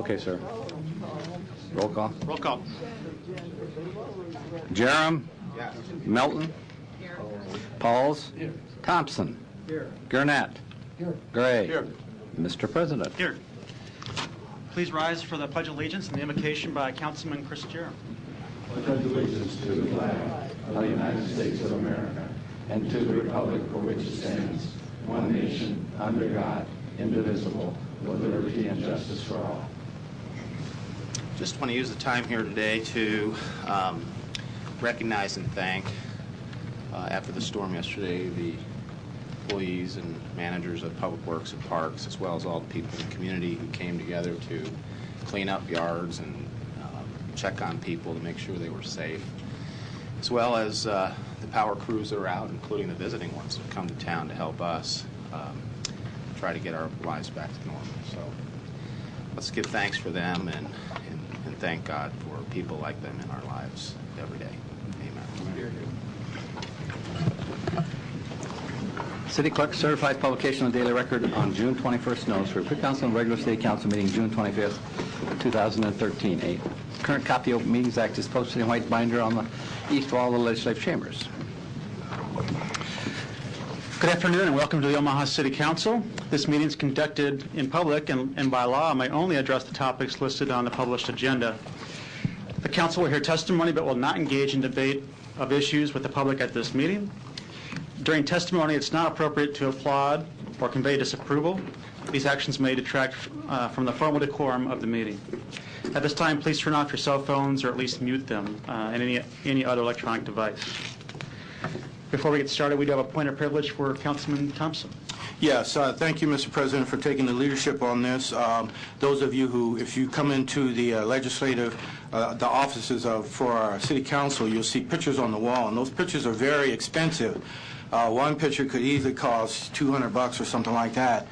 Okay, sir. Roll call. Roll call. Jerem? Yes. Melton? Here. Pauls? Here. Thompson? Here. Gurnett? Here. Gray? Here. Mr. President? Here. Please rise for the Pledge of Allegiance and the invocation by Councilman Chris Jerem. I pledge allegiance to the flag of the United States of America and to the republic for which it stands, one nation, under God, indivisible, with liberty and justice for all. Just want to use the time here today to recognize and thank, after the storm yesterday, the employees and managers of Public Works and Parks, as well as all the people in the community who came together to clean up yards and check on people to make sure they were safe, as well as the power crews that are out, including the visiting ones who come to town to help us try to get our lives back to normal. So let's give thanks for them and thank God for people like them in our lives every day. Amen. City Clerk certifies publication of the Daily Record on June 21st notice for Pre-Council and Regular City Council meeting June 25th, 2013. A current copy of the Open Meetings Act is posted in white binder on the east wall of the legislative chambers. Good afternoon and welcome to the Omaha City Council. This meeting is conducted in public and by law may only address the topics listed on the published agenda. The Council will hear testimony but will not engage in debate of issues with the public at this meeting. During testimony, it's not appropriate to applaud or convey disapproval. These actions may detract from the formal decorum of the meeting. At this time, please turn off your cell phones or at least mute them and any other electronic device. Before we get started, we do have a point of privilege for Councilman Thompson. Yes, thank you, Mr. President, for taking the leadership on this. Those of you who, if you come into the legislative, the offices for our city council, you'll see pictures on the wall, and those pictures are very expensive. One picture could easily cost $200 or something like that.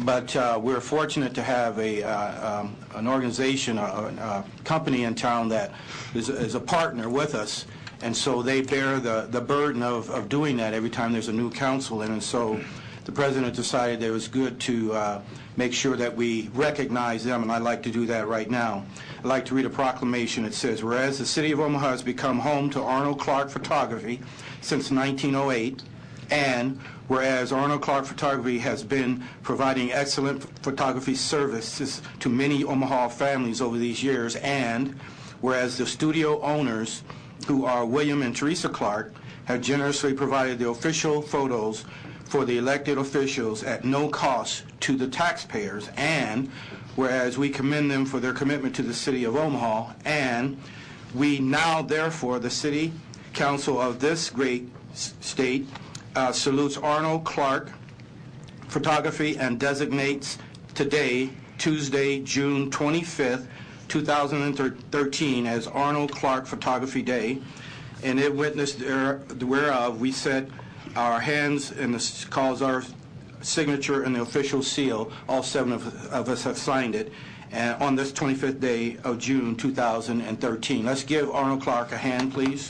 But we're fortunate to have an organization, a company in town that is a partner with us. And so they bear the burden of doing that every time there's a new council in. And so the President decided it was good to make sure that we recognize them, and I'd like to do that right now. I'd like to read a proclamation. It says, whereas the City of Omaha has become home to Arnold Clark Photography since 1908, and whereas Arnold Clark Photography has been providing excellent photography services to many Omaha families over these years, and whereas the studio owners, who are William and Teresa Clark, have generously provided the official photos for the elected officials at no cost to the taxpayers, and whereas we commend them for their commitment to the City of Omaha, and we now, therefore, the City Council of this great state salutes Arnold Clark Photography and designates today, Tuesday, June 25th, 2013, as Arnold Clark Photography Day, and it witnessed whereof we set our hands and calls our signature and the official seal. All 7 of us have signed it, and on this 25th day of June 2013. Let's give Arnold Clark a hand, please.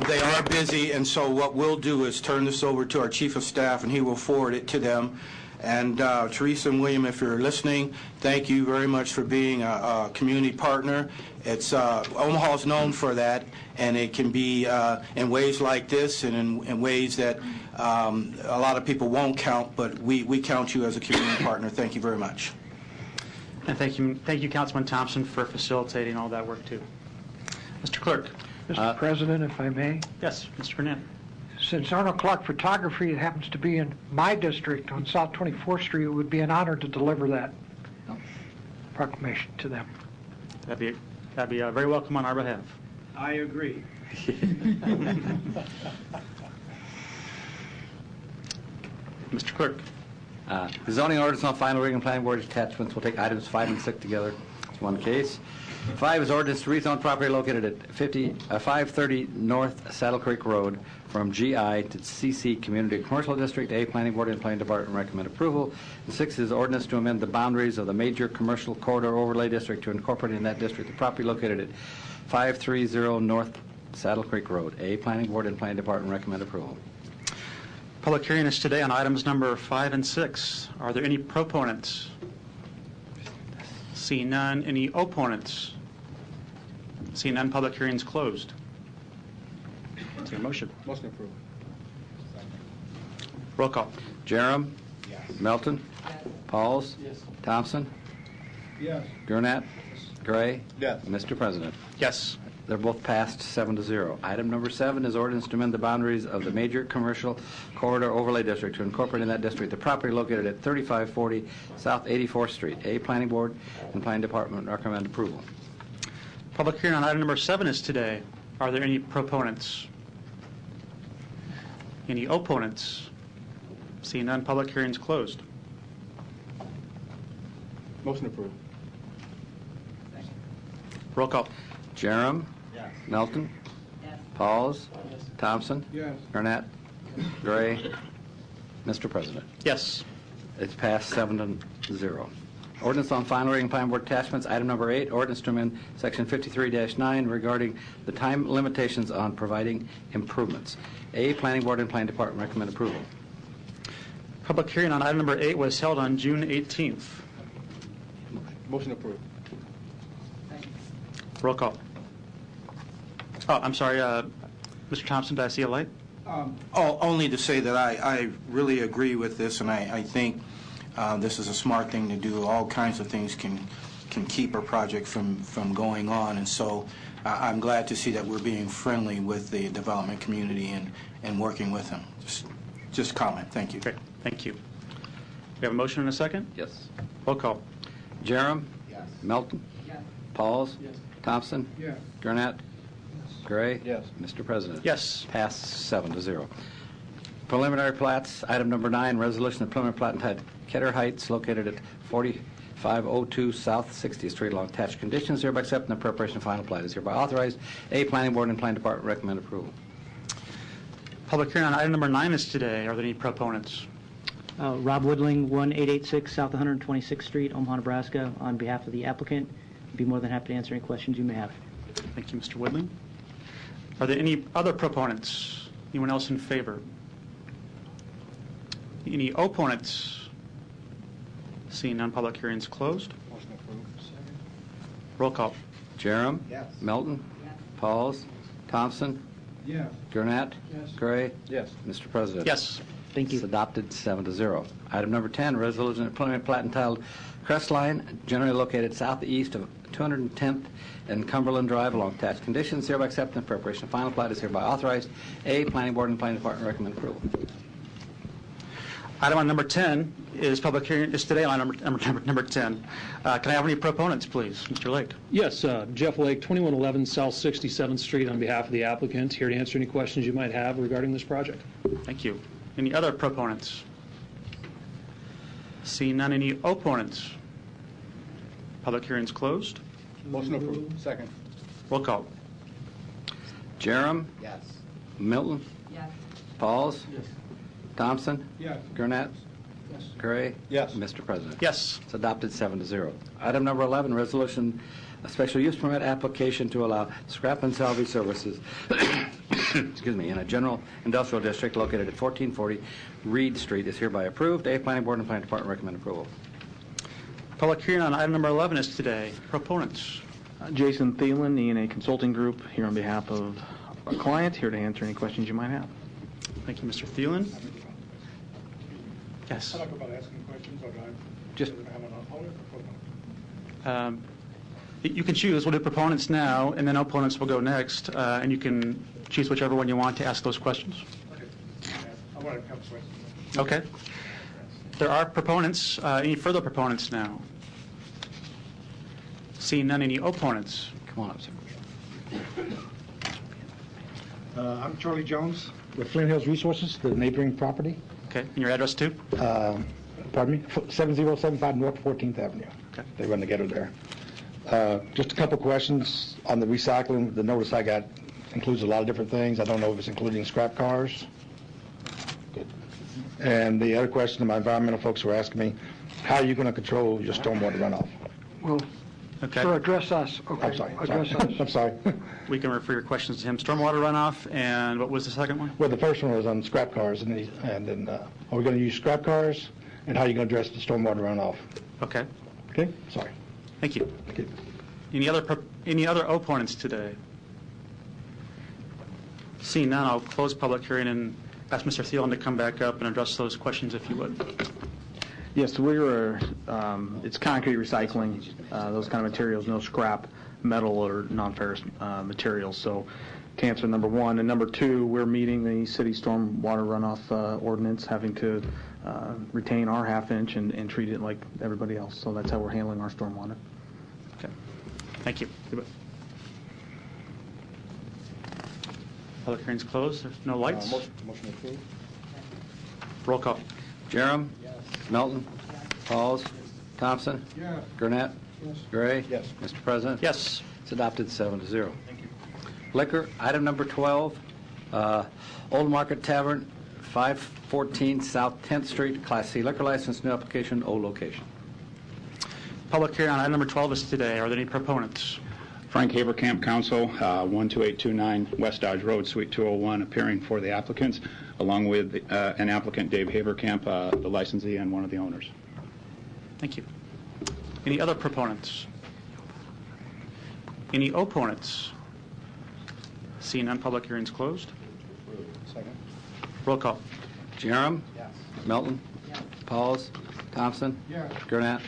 They are busy, and so what we'll do is turn this over to our Chief of Staff, and he will forward it to them. And Teresa and William, if you're listening, thank you very much for being a community partner. It's Omaha's known for that, and it can be in ways like this and in ways that a lot of people won't count, but we count you as a community partner. Thank you very much. And thank you, Councilman Thompson, for facilitating all that work, too. Mr. Clerk. Mr. President, if I may. Yes, Mr. Gurnett. Since Arnold Clark Photography happens to be in my district on South 24th Street, it would be an honor to deliver that proclamation to them. That'd be very welcome on our behalf. I agree. Mr. Clerk. The zoning ordinance on final reading and planning board attachments. We'll take items 5 and 6 together. It's one case. 5 is ordinance to rezone property located at 530 North Saddle Creek Road from GI to CC Community Commercial District. A, Planning Board and Planning Department recommend approval. And 6 is ordinance to amend the boundaries of the major commercial corridor overlay district to incorporate in that district the property located at 530 North Saddle Creek Road. A, Planning Board and Planning Department recommend approval. Public hearing is today on items number 5 and 6. Are there any proponents? Seeing none. Any opponents? Seeing none, public hearing is closed. Is there a motion? Motion approved. Roll call. Jerem. Yes. Melton. Pauls. Yes. Thompson. Yes. Gurnett. Gray. Yes. Mr. President. Yes. They're both passed 7-0. Item number 7 is ordinance to amend the boundaries of the major commercial corridor overlay district to incorporate in that district the property located at 3540 South 84th Street. A, Planning Board and Planning Department recommend approval. Public hearing on item number 7 is today. Are there any proponents? Any opponents? Seeing none, public hearing is closed. Motion approved. Roll call. Jerem. Yes. Melton. Pauls. Thompson. Yes. Gurnett. Gray. Mr. President. Yes. It's passed 7-0. Ordinance on final reading Planning Board attachments. Item number 8, ordinance to amend Section 53-9 regarding the time limitations on providing improvements. A, Planning Board and Planning Department recommend approval. Public hearing on item number 8 was held on June 18th. Motion approved. Roll call. Oh, I'm sorry, Mr. Thompson, did I see a light? Only to say that I really agree with this, and I think this is a smart thing to do. All kinds of things can keep a project from going on, and so I'm glad to see that we're being friendly with the development community and working with them. Just comment. Thank you. Great, thank you. We have a motion and a second? Yes. Roll call. Jerem. Yes. Melton. Yes. Pauls. Yes. Thompson. Yes. Gurnett. Gray. Yes. Mr. President. Yes. Passed 7-0. Preliminary plats, item number 9, resolution of preliminary plat entitled Ketter Heights, located at 4502 South 60th Street, along attached conditions, hereby accepting the preparation of final plat is hereby authorized. A, Planning Board and Planning Department recommend approval. Public hearing on item number 9 is today. Are there any proponents? Rob Woodling, 1886 South 126th Street, Omaha, Nebraska. On behalf of the applicant, I'd be more than happy to answer any questions you may have. Thank you, Mr. Woodling. Are there any other proponents? Anyone else in favor? Any opponents? Seeing none, public hearing is closed. Motion approved. Roll call. Jerem. Yes. Melton. Pauls. Thompson. Yes. Gurnett. Yes. Gray. Yes. Mr. President. Yes. Thank It's you. adopted 7-0. Item number 10, resolution of preliminary plat entitled Crestline, generally located southeast of 210th and Cumberland Drive, along attached conditions, hereby accepting the preparation of final plat is hereby authorized. A, Planning Board and Planning Department recommend approval. Item on number 10 is public hearing, is today on number 10. Can I have any proponents, please? Mr. Lake. Yes, Jeff Lake, 2111 South 67th Street, on behalf of the applicant, here to answer any questions you might have regarding this project. Thank you. Any other proponents? Seeing none, any opponents? Public hearing is closed. Motion approved. Second. Roll call. Jerem. Yes. Milton. Yes. Pauls. Yes. Thompson. Yes. Gurnett. Yes. Gray. Yes. Mr. President. Yes. It's adopted 7-0. Item number 11, resolution, a special use permit application to allow scrap and salvage services, excuse me, in a general industrial district located at 1440 Reed Street is hereby approved. A, Planning Board and Planning Department recommend approval. Public hearing on item number 11 is today. Proponents. Jason Thielen, E&A Consulting Group, here on behalf of our client, here to answer any questions you might have. Thank you, Mr. Thielen. Yes. Talk about asking questions, or do I Just- have an opponent or proponent? You can choose. We'll do proponents now, and then opponents will go next, and you can choose whichever one you want to ask those questions. Okay. I want to have questions. Okay. There are proponents. Any further proponents now? Seeing none, any opponents? Come on up, sir. I'm Charlie Jones with Flint Hills Resources, the neighboring property. Okay. And your address, too? Pardon me? 7075 North 14th Avenue. Okay. They run together there. Just a couple questions on the recycling. The notice I got includes a lot of different things. I don't know if it's including scrap cars. Good. And the other question my environmental folks were asking me, how are you going to control your stormwater runoff? Well, Okay. sir, address us. Okay. I'm sorry. Address us. I'm sorry. we can refer your questions to him. Stormwater runoff, and what was the second one? Well, the first one was on scrap cars, and then are we going to use scrap cars, and how are you going to address the stormwater runoff? Okay, Okay, sorry. thank you. Okay. Any other opponents today? Seeing none, I'll close public hearing and ask Mr. Thielen to come back up and address those questions if you would. Yes, it's concrete recycling, those kind of materials, no scrap, metal, or non-ferrous materials. So to answer number one. And number two, we're meeting the city stormwater runoff ordinance, having to retain our half-inch and treat it like everybody else. So that's how we're handling our stormwater. Okay. Thank you. Public hearing's closed. There's no lights. Motion approved. Roll call. Jerem? Melton? Pauls? Thompson? Yes. Gurnett? Gray? Yes. Mr. President? Yes. It's adopted 7-0. Liquor, item number 12, Old Market Tavern, 514 South 10th Street, Class C liquor license, new application, old location. Public hearing on item number 12 is today. Are there any proponents? Frank Haberkamp, Counsel, 12829 West Dodge Road, Suite 201, appearing for the applicants, along with an applicant, Dave Haberkamp, the licensee and one of the owners. Thank you. Any other proponents? Any opponents? Seeing none, public hearing's closed. Second. Roll call. Jerem? Yes. Melton? Pauls? Thompson? Yes. Gurnett?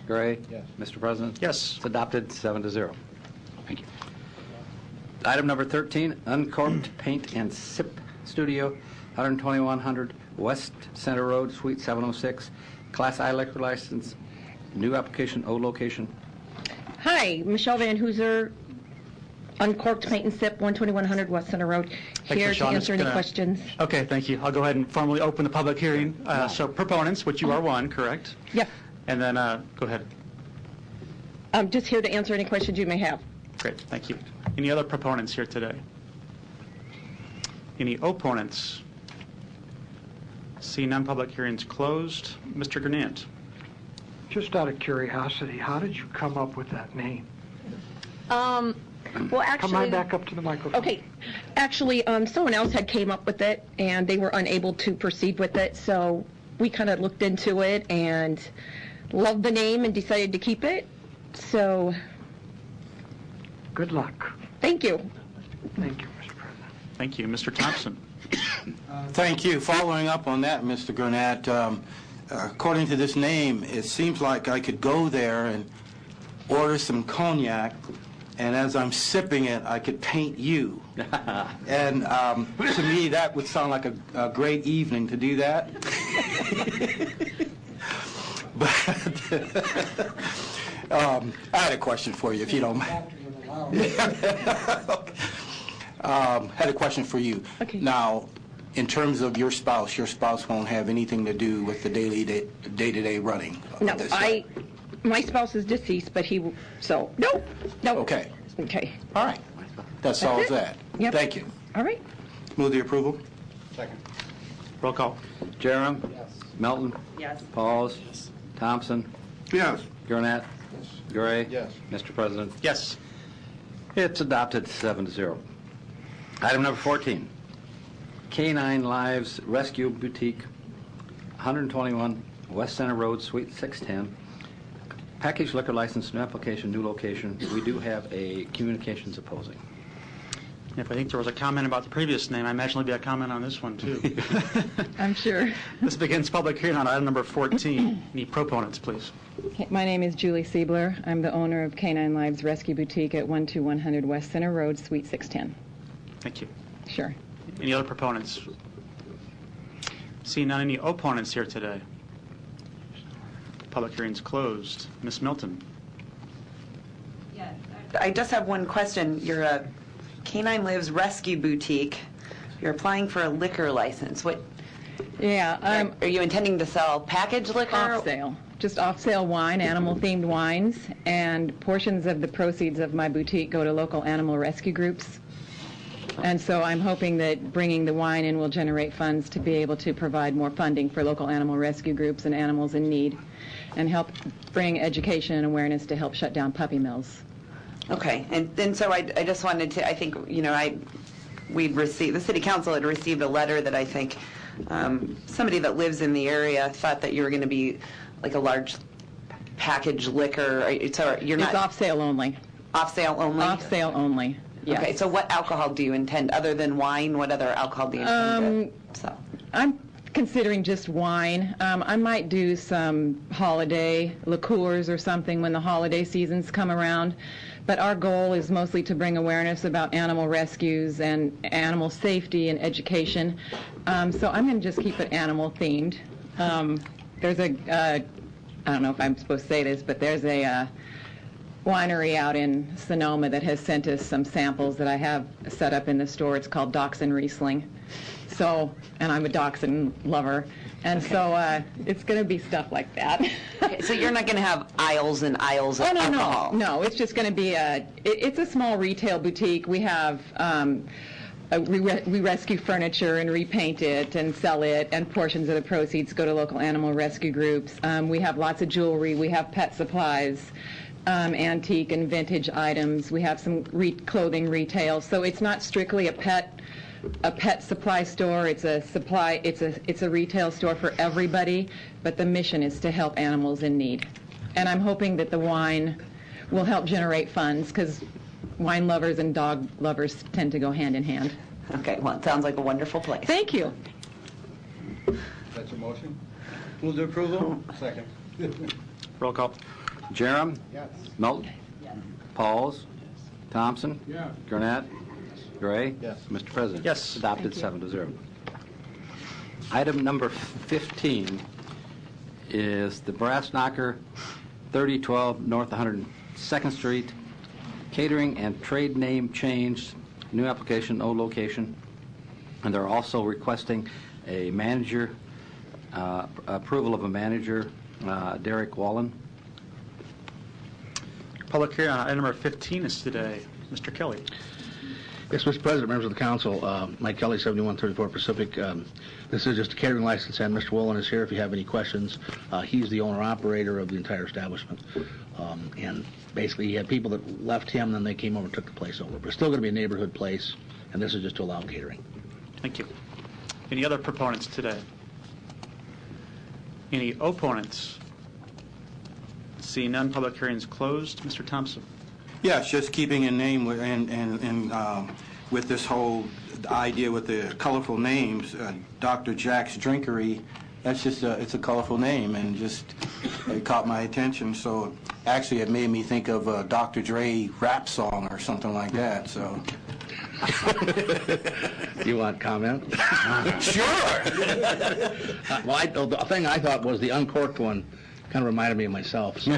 Gray? Yes. Mr. President? Yes. It's adopted 7-0. Thank you. Item number 13, Uncorked Paint and Sip Studio, 12100 West Center Road, Suite 706, Class I liquor license, new application, old location. Hi, Michelle Van Hooser, Uncorked Paint and Sip, 12100 West Center Road, Thanks, here to Michelle. I'm answer just any gonna- questions. Okay, thank you. I'll go ahead and formally open the public hearing. So proponents, which you are one, correct? Yep, And then, go ahead. I'm just here to answer any questions you may have. Great, thank you. Any other proponents here today? Any opponents? Seeing none, public hearing's closed. Mr. Gurnett. Just out of curiosity, how did you come up with that name? Well, Come actually... on back up to the microphone. Okay. Actually, someone else had came up with it, and they were unable to proceed with it, so we kind of looked into it and loved the name and decided to keep it. So, Good luck. thank you. Thank you, Mr. President. Thank you. Mr. Thompson. Thank you. Following up on that, Mr. Gurnett, according to this name, it seems like I could go there and order some cognac, and as I'm sipping it, I could paint you. And to me, that would sound like a great evening to do that. But I had a question for you, if you don't mind. Had a question for you. Okay. Now, in terms of your spouse won't have anything to do with the day-to-day running of No, this, my spouse is deceased, but no. Okay. Okay. All right. That solves it. that. Yep. Thank you. All right. Move the approval. Second. Roll call. Jerem? Melton? Yes. Pauls? Thompson? Yes. Gurnett? Gray? Yes. Mr. President? Yes. It's adopted 7-0. Item number 14, K9 Lives Rescue Boutique, 121 West Center Road, Suite 610. Package liquor license, new application, new location. We do have a communications opposing. If I think there was a comment about the previous name, I imagine there'll be a comment on this one, too. I'm sure. This begins public hearing on item number 14. Any proponents, please? My name is Julie Siebler. I'm the owner of K9 Lives Rescue Boutique at 12100 West Center Road, Suite 610. Thank you. Sure. Any other proponents? Seeing none, any opponents here today? Public hearing's closed. Ms. Milton. I just have one question. You're a K9 Lives Rescue Boutique. You're applying for a liquor license. What? Yeah. Are you intending to sell packaged liquor? Off sale. Just off-sale wine, animal-themed wines, and portions of the proceeds of my boutique go to local animal rescue groups. And so I'm hoping that bringing the wine in will generate funds to be able to provide more funding for local animal rescue groups and animals in need, and help bring education and awareness to help shut down puppy mills. Okay, and so I just wanted to, I think, the city council had received a letter that I think somebody that lives in the area thought that you were going to be like a large package liquor. So you're not... It's off sale only. Off sale only? Off sale only, yes. Okay, so what alcohol do you intend, other than wine, what other alcohol do you intend to sell? I'm considering just wine. I might do some holiday liqueurs or something when the holiday seasons come around. But our goal is mostly to bring awareness about animal rescues and animal safety and education. So I'm going to just keep it animal themed. There's I don't know if I'm supposed to say this, but there's a winery out in Sonoma that has sent us some samples that I have set up in the store. It's called Dachshund Riesling. So, and I'm a dachshund lover. And so it's going to be stuff like that. Okay, so you're not going to have aisles and aisles of alcohol? No, it's just going to be it's a small retail boutique. We have, we rescue furniture and repaint it and sell it, and portions of the proceeds go to local animal rescue groups. We have lots of jewelry. We have pet supplies, antique and vintage items. We have some clothing retail. So it's not strictly a pet supply store. It's a retail store for everybody, but the mission is to help animals in need. And I'm hoping that the wine will help generate funds, because wine lovers and dog lovers tend to go hand in hand. Okay, well, it sounds like a wonderful place. Thank you. That's your motion? Move to approval? Second. Roll call. Jerem? Yes. Milton? Pauls? Thompson? Yeah. Gurnett? Gray? Yes. Mr. President? Yes. Adopted 7-0. Item number 15 is the Brass Knocker, 3012 North 102nd Street, catering and trade name change, new application, old location. And they're also requesting a manager, approval of a manager, Derek Wallen. Public hearing on item number 15 is today. Mr. Kelly. Yes, Mr. President, members of the council, Mike Kelly, 7134 Pacific. This is just a catering license, and Mr. Wolin is here if you have any questions. He's the owner-operator of the entire establishment. And basically, he had people that left him, then they came over and took the place over. But it's still going to be a neighborhood place, and this is just to allow catering. Thank you. Any other proponents today? Any opponents? Seeing none, public hearing is closed. Mr. Thompson. Yes, just keeping in name with, and with this whole idea with the colorful names, Dr. Jack's Drinkery, that's just it's a colorful name, and just it caught my attention. So actually, it made me think of a Dr. Dre rap song or something like that. So. You want comment? Sure. Well, the thing I thought was the uncorked one. Kind of reminded me of myself. So.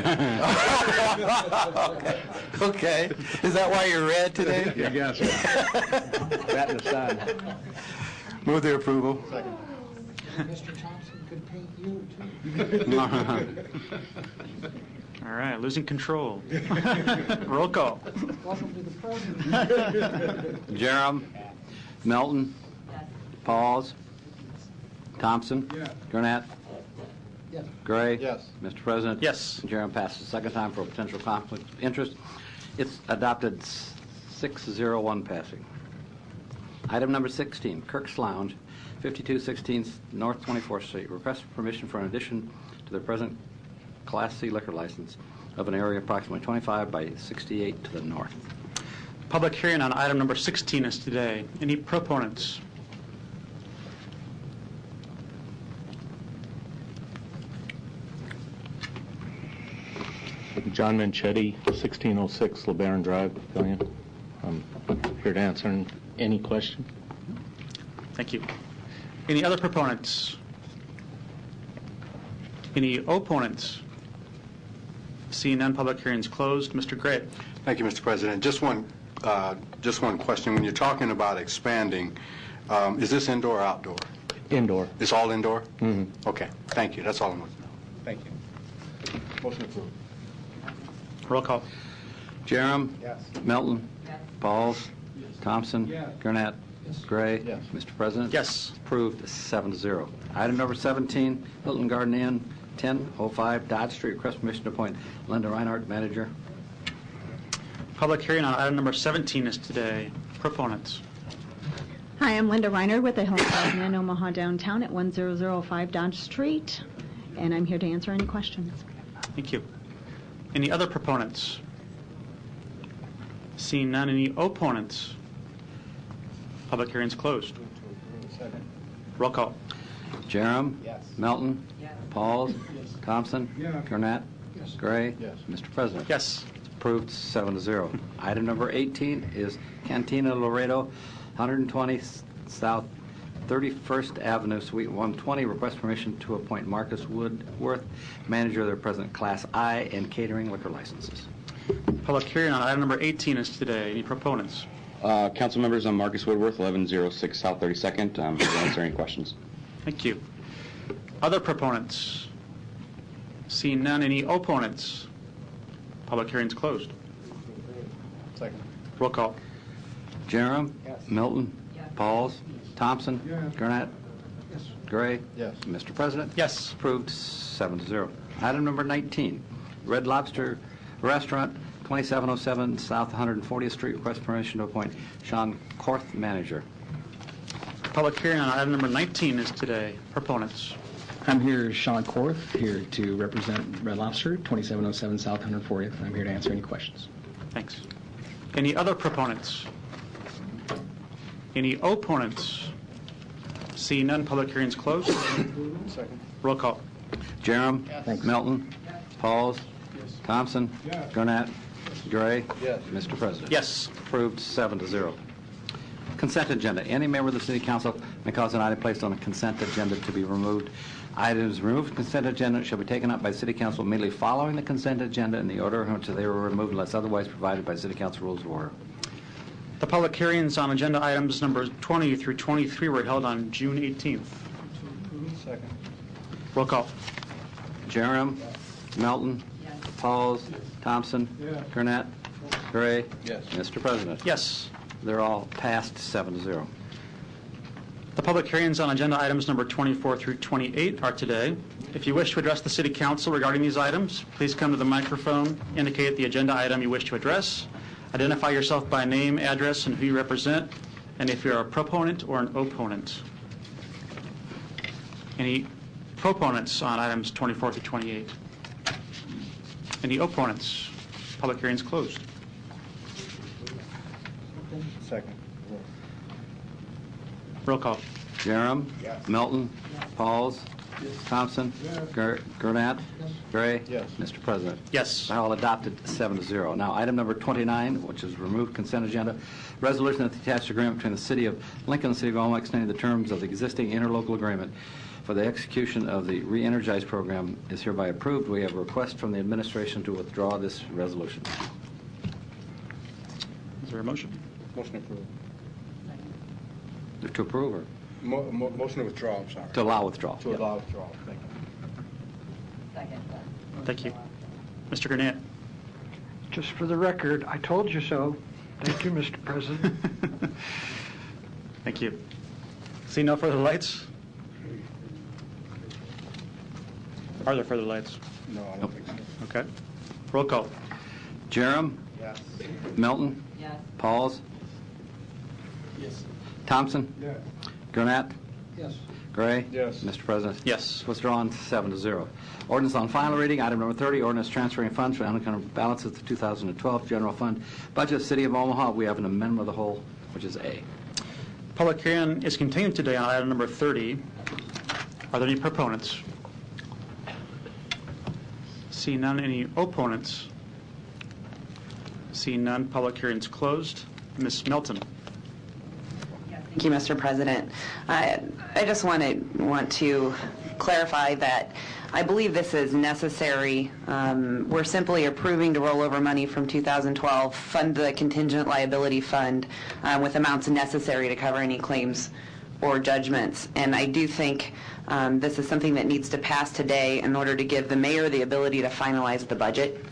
Okay. Is that why you're red today? I guess. That and the sun. Move the approval. Second. Mr. Thompson could paint you, too. All right, losing control. Roll call. Welcome to the president. Jerem? Milton? Pauls? Thompson? Yes. Gurnett? Yes. Gray? Yes. Mr. President? Yes. Jerem passes second time for a potential conflict of interest. It's adopted 6-0-1 passing. Item number 16, Kirk's Lounge, 5216 North 24th Street. Request permission for an addition to their present Class C liquor license of an area approximately 25 by 68 to the north. Public hearing on item number 16 is today. Any proponents? John Manchetti, 1606 LeBaron Drive, Pavilion. I'm here to answer any question. Thank you. Any other proponents? Any opponents? Seeing none, public hearing is closed. Mr. Gray. Thank you, Mr. President. Just one question. When you're talking about expanding, is this indoor or outdoor? Indoor. It's all indoor? Mm-hmm. Okay. Thank you. That's all I want to know. Thank you. Motion approved. Roll call. Jerem? Yes. Milton? Pauls? Thompson? Yes. Gurnett? Gray? Yes. Mr. President? Yes. Approved 7-0. Item number 17, Hilton Garden Inn, 1005 Dodge Street. Request permission to appoint Linda Reinhardt, manager. Public hearing on item number 17 is today. Proponents. Hi, I'm Linda Reiner with the Hillside Inn, Omaha downtown at 1005 Dodge Street, and I'm here to answer any questions. Thank you. Any other proponents? Seeing none, any opponents? Public hearing's closed. Second. Roll call. Jerem. Yes. Melton. Pauls. Thompson. Yes. Gurnett. Yes. Gray. Yes. Mr. President. Yes. It's approved 7-0. Item number 18 is Cantina Laredo, 120 South 31st Avenue, Suite 120. Request permission to appoint Marcus Woodworth, manager of their present Class I and catering liquor licenses. Public hearing on item number 18 is today. Any proponents? Council members, I'm Marcus Woodworth, 1106 South 32nd. I'm here to answer any questions. Thank you. Other proponents? Seeing none, any opponents? Public hearing's closed. Second. Roll call. Jerem. Yes. Milton. Pauls. Thompson. Yes. Gurnett. Yes. Gray. Yes. Mr. President. Yes. Approved 7-0. Item number 19, Red Lobster Restaurant, 2707 South 140th Street. Request permission to appoint Sean Korth, manager. Public hearing on item number 19 is today. Proponents. I'm here, Sean Korth, here to represent Red Lobster, 2707 South 140th. I'm here to answer any questions. Thanks. Any other proponents? Any opponents? See none, public hearing's closed. Second. Roll call. Jerem. Thanks. Milton. Pauls. Thompson. Yes. Gurnett. Gray. Yes. Mr. President. Yes. Approved 7-0. Consent agenda. Any member of the City Council may cause an item placed on the consent agenda to be removed. Items removed from the consent agenda shall be taken up by City Council immediately following the consent agenda in the order in which they were removed unless otherwise provided by City Council rules of order. The public hearings on agenda items numbers 20 through 23 were held on June 18th. Second. Roll call. Jerem. Melton. Pauls. Thompson. Yes. Gurnett. Gray. Yes. Mr. President. Yes. They're all passed 7-0. The public hearings on agenda items number 24 through 28 are today. If you wish to address the City Council regarding these items, please come to the microphone, indicate the agenda item you wish to address, identify yourself by name, address, and who you represent, and if you're a proponent or an opponent. Any proponents on items 24 through 28? Any opponents? Public hearings closed. Second. Roll call. Jerem. Yes. Melton. Pauls. Thompson. Gurnett. Gray. Yes. Mr. President. Yes. All adopted 7-0. Now, item number 29, which is removed consent agenda, resolution of the attached agreement between the City of Lincoln and the City of Omaha extending the terms of the existing interlocal agreement for the execution of the Re-Energize program is hereby approved. We have a request from the administration to withdraw this resolution. Is there a motion? Motion approved. To approve or Motion to withdraw, I'm sorry. to allow withdrawal? To allow withdrawal, thank you. Thank you. Mr. Gurnett. Just for the record, I told you so. Thank you, Mr. President. Thank you. See no further lights? Are there further lights? No, I don't think so. Okay. Roll call. Jerem. Yes. Milton. Yes. Pauls. Yes. Thompson. Yes. Gurnett. Yes. Gray. Yes. Mr. President. Yes. Withdrawn 7-0. Ordinance on final reading, item number 30, ordinance transferring funds from unaccountable balances of the 2012 general fund budget, City of Omaha. We have an amendment of the whole, which is A. Public hearing is continued today on item number 30. Are there any proponents? See none. Any opponents? See none. Public hearing is closed. Ms. Melton. Thank you, Mr. President. I just want to clarify that I believe this is necessary. We're simply approving to roll over money from 2012, fund the contingent liability fund with amounts necessary to cover any claims or judgments. And I do think this is something that needs to pass today in order to give the mayor the ability to finalize the budget.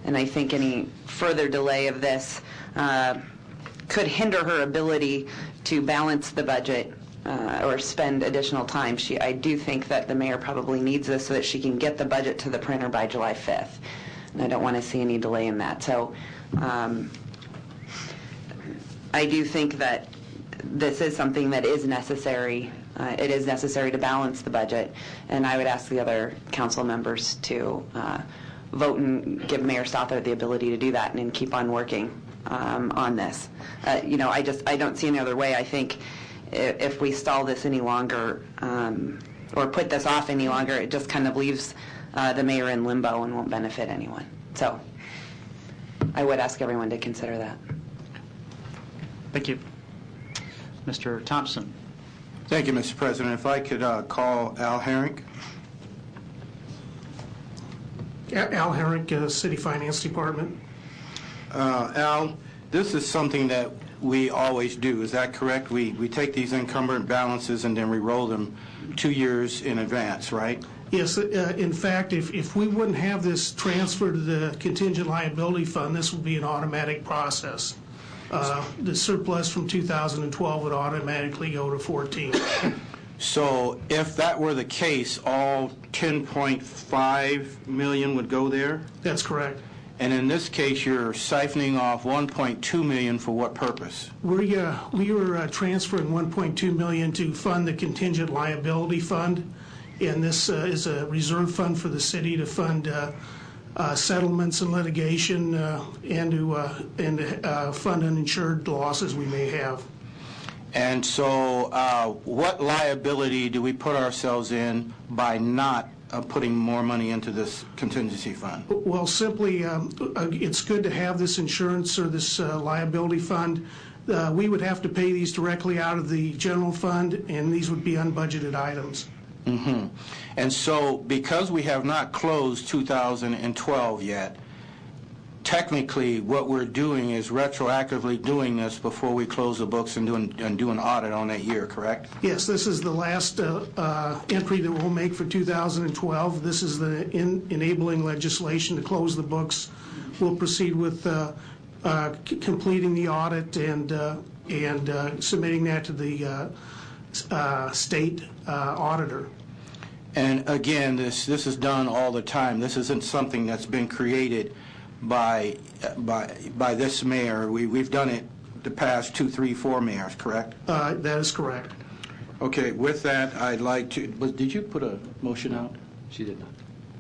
And I think any further delay of this could hinder her ability to balance the budget or spend additional time. I do think that the mayor probably needs this so that she can get the budget to the printer by July 5th. And I don't want to see any delay in that. So I do think that this is something that is necessary. It is necessary to balance the budget, and I would ask the other council members to vote and give Mayor Stother the ability to do that and keep on working on this. I don't see any other way. I think if we stall this any longer or put this off any longer, it just kind of leaves the mayor in limbo and won't benefit anyone. So I would ask everyone to consider that. Thank you. Mr. Thompson. Thank you, Mr. President. If I could call Al Herrick. Al Herrick, City Finance Department. Al, this is something that we always do. Is that correct? We take these encumbered balances and then we roll them 2 years in advance, right? Yes. In fact, if we wouldn't have this transfer to the contingent liability fund, this would be an automatic process. The surplus from 2012 would automatically go to 14. So if that were the case, all 10.5 million would go there? That's correct. And in this case, you're siphoning off 1.2 million for what purpose? We were transferring 1.2 million to fund the contingent liability fund, and this is a reserve fund for the city to fund settlements and litigation and to fund uninsured losses we may have. And so what liability do we put ourselves in by not putting more money into this contingency fund? Well, simply, it's good to have this insurance or this liability fund. We would have to pay these directly out of the general fund, and these would be unbudgeted items. Mm-hmm. And so because we have not closed 2012 yet, technically what we're doing is retroactively doing this before we close the books and do an audit on that year, correct? Yes, this is the last entry that we'll make for 2012. This is the enabling legislation to close the books. We'll proceed with completing the audit and submitting that to the state auditor. And again, this is done all the time. This isn't something that's been created by this mayor. We've done it the past 2, 3, 4 mayors, correct? That is correct. Okay, with that, I'd like to, did you put a motion out? She did not.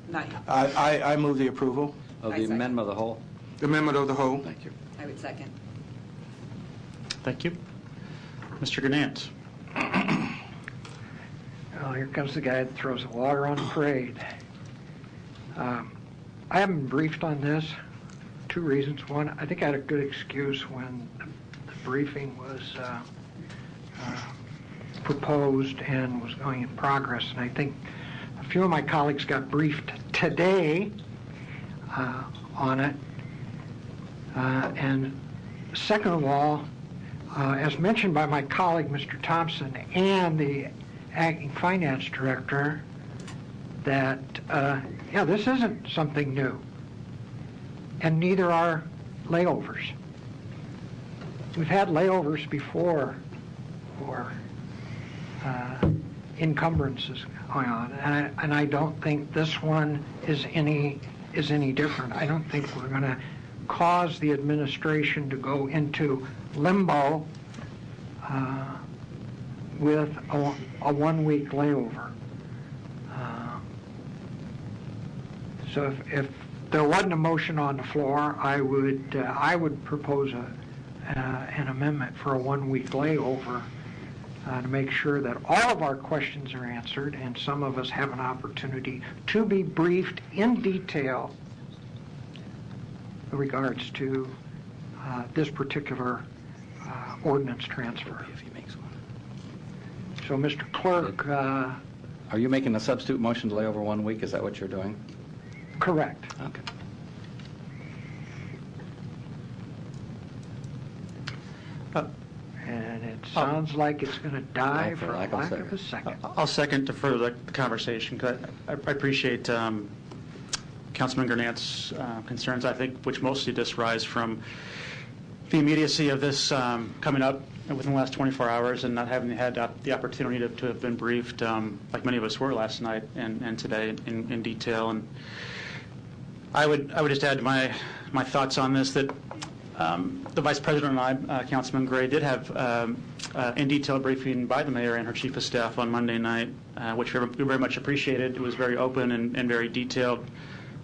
Not yet. I move the approval. Of the amendment of the whole? The amendment of the whole. Thank you. I would second. Thank you. Mr. Gannett. Oh, here comes the guy that throws the water on the parade. I haven't been briefed on this. 2 reasons. One, I think I had a good excuse when the briefing was proposed and was going in progress, and I think a few of my colleagues got briefed today on it. And second of all, as mentioned by my colleague, Mr. Thompson, and the acting finance director, that, this isn't something new, and neither are layovers. We've had layovers before for encumbrances going on, and I don't think this one is any different. I don't think we're going to cause the administration to go into limbo with a 1-week layover. So if there wasn't a motion on the floor, I would propose an amendment for a 1-week layover to make sure that all of our questions are answered and some of us have an opportunity to be briefed in detail in regards to this particular ordinance transfer. So, Mr. Clerk... Are you making a substitute motion to lay over 1 week? Is that what you're doing? Correct. Okay. And it sounds like it's going to die for lack of a second. I'll second to further the conversation, because I appreciate Councilman Garnett's concerns, I think, which mostly just rise from the immediacy of this coming up within the last 24 hours and not having had the opportunity to have been briefed, like many of us were last night and today in detail. And I would just add my thoughts on this, that The Vice President and I, Councilman Gray, did have in detail briefing by the mayor and her chief of staff on Monday night, which we very much appreciated. It was very open and very detailed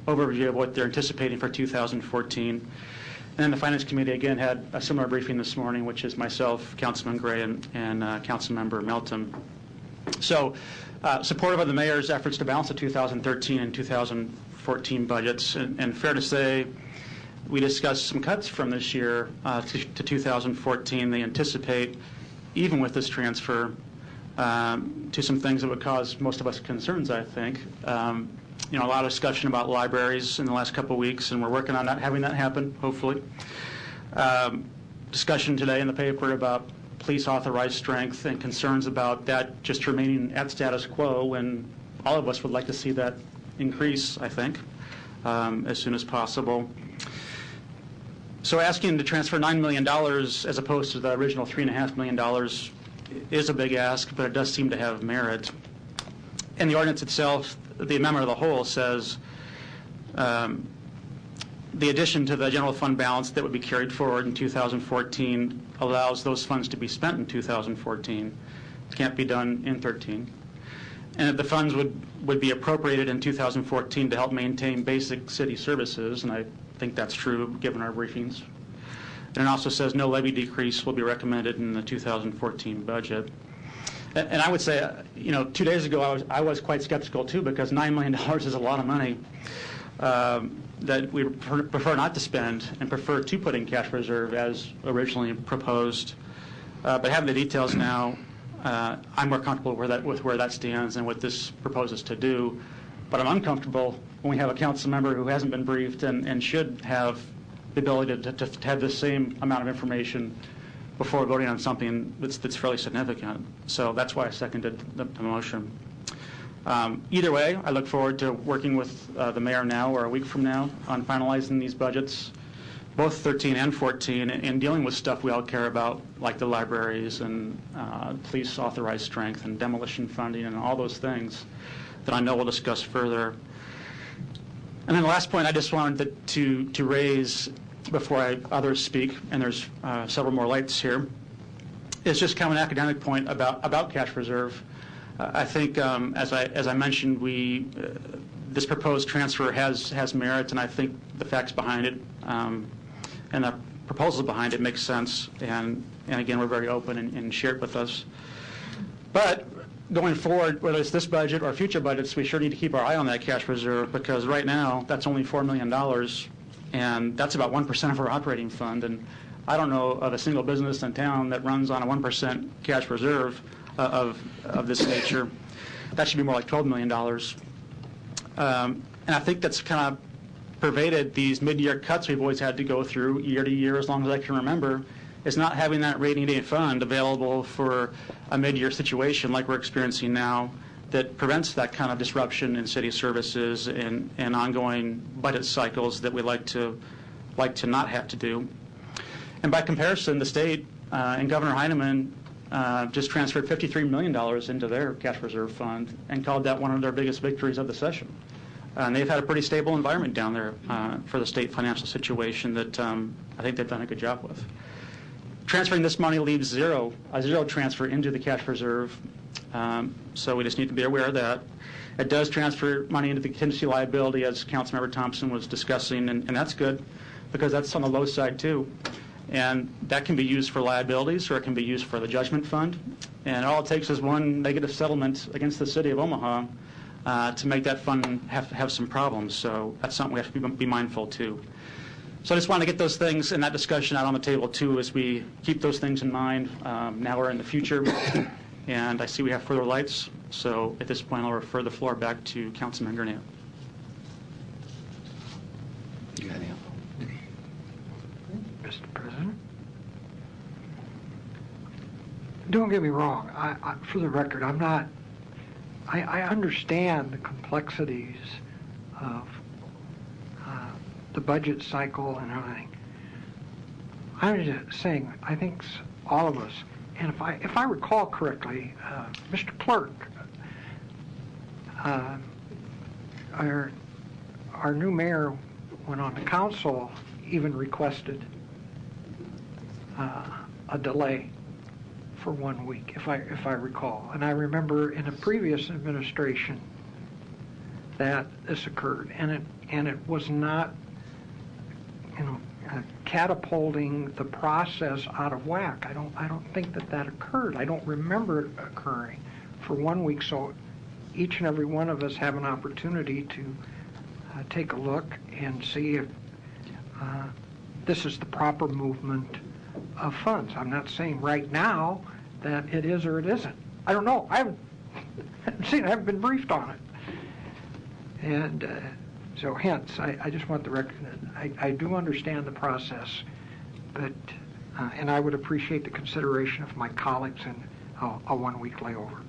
overview of what they're anticipating for 2014. And then the Finance Committee, again, had a similar briefing this morning, which is myself, Councilman Gray, and Councilmember Melton. So supportive of the mayor's efforts to balance the 2013 and 2014 budgets. And fair to say, we discussed some cuts from this year to 2014. They anticipate, even with this transfer, to some things that would cause most of us concerns, I think. A lot of discussion about libraries in the last couple of weeks, and we're working on not having that happen, hopefully. Discussion today in the paper about police authorized strength and concerns about that just remaining at status quo when all of us would like to see that increase, I think, as soon as possible. So asking to transfer $9 million as opposed to the original $3.5 million is a big ask, but it does seem to have merit. And the ordinance itself, the amendment of the whole, says the addition to the general fund balance that would be carried forward in 2014 allows those funds to be spent in 2014. It can't be done in 13. And the funds would be appropriated in 2014 to help maintain basic city services, and I think that's true given our briefings. And it also says no levy decrease will be recommended in the 2014 budget. And I would say, 2 days ago I was quite skeptical too, because $9 million is a lot of money that we prefer not to spend and prefer to put in cash reserve as originally proposed. But having the details now, I'm more comfortable with where that stands and what this proposes to do. But I'm uncomfortable when we have a council member who hasn't been briefed and should have the ability to have the same amount of information before voting on something that's fairly significant. So that's why I seconded the motion. Either way, I look forward to working with the mayor now or a week from now on finalizing these budgets, both 13 and 14, and dealing with stuff we all care about, like the libraries and police authorized strength and demolition funding and all those things that I know we'll discuss further. And then the last point I just wanted to raise before others speak, and there's several more lights here, is just kind of an academic point about cash reserve. I think, as I mentioned, this proposed transfer has merit, and I think the facts behind it and the proposals behind it make sense. And again, we're very open and share it with us. But going forward, whether it's this budget or future budgets, we sure need to keep our eye on that cash reserve, because right now that's only $4 million, and that's about 1% of our operating fund. And I don't know of a single business in town that runs on a 1% cash reserve of this nature. That should be more like $12 million. And I think that's kind of pervaded these mid-year cuts we've always had to go through year to year as long as I can remember, is not having that rainy day fund available for a mid-year situation like we're experiencing now that prevents that kind of disruption in city services and ongoing budget cycles that we like to not have to do. And by comparison, the state and Governor Heinemann just transferred $53 million into their cash reserve fund and called that one of their biggest victories of the session. And they've had a pretty stable environment down there for the state financial situation that I think they've done a good job with. Transferring this money leaves a zero transfer into the cash reserve, so we just need to be aware of that. It does transfer money into the contingency liability, as Councilmember Thompson was discussing, and that's good because that's on the low side too. And that can be used for liabilities or it can be used for the judgment fund. And all it takes is one negative settlement against the city of Omaha to make that fund have some problems. So that's something we have to be mindful too. So I just wanted to get those things and that discussion out on the table too as we keep those things in mind now or in the future. And I see we have further lights. So at this point I'll refer the floor back to Councilman Gurnett. Mr. President? Don't get me wrong. For the record, I'm not... I understand the complexities of the budget cycle and everything. I'm just saying, I think all of us, and if I recall correctly, Mr. Clerk, our new mayor, when on the council, even requested a delay for 1 week, if I recall. And I remember in a previous administration that this occurred, and it was not, catapulting the process out of whack. I don't think that occurred. I don't remember it occurring for 1 week. So each and every one of us have an opportunity to take a look and see if this is the proper movement of funds. I'm not saying right now that it is or it isn't. I don't know. I haven't seen it. I haven't been briefed on it. And so hence, I just want the record that I do understand the process, but and I would appreciate the consideration of my colleagues in a 1 week layover.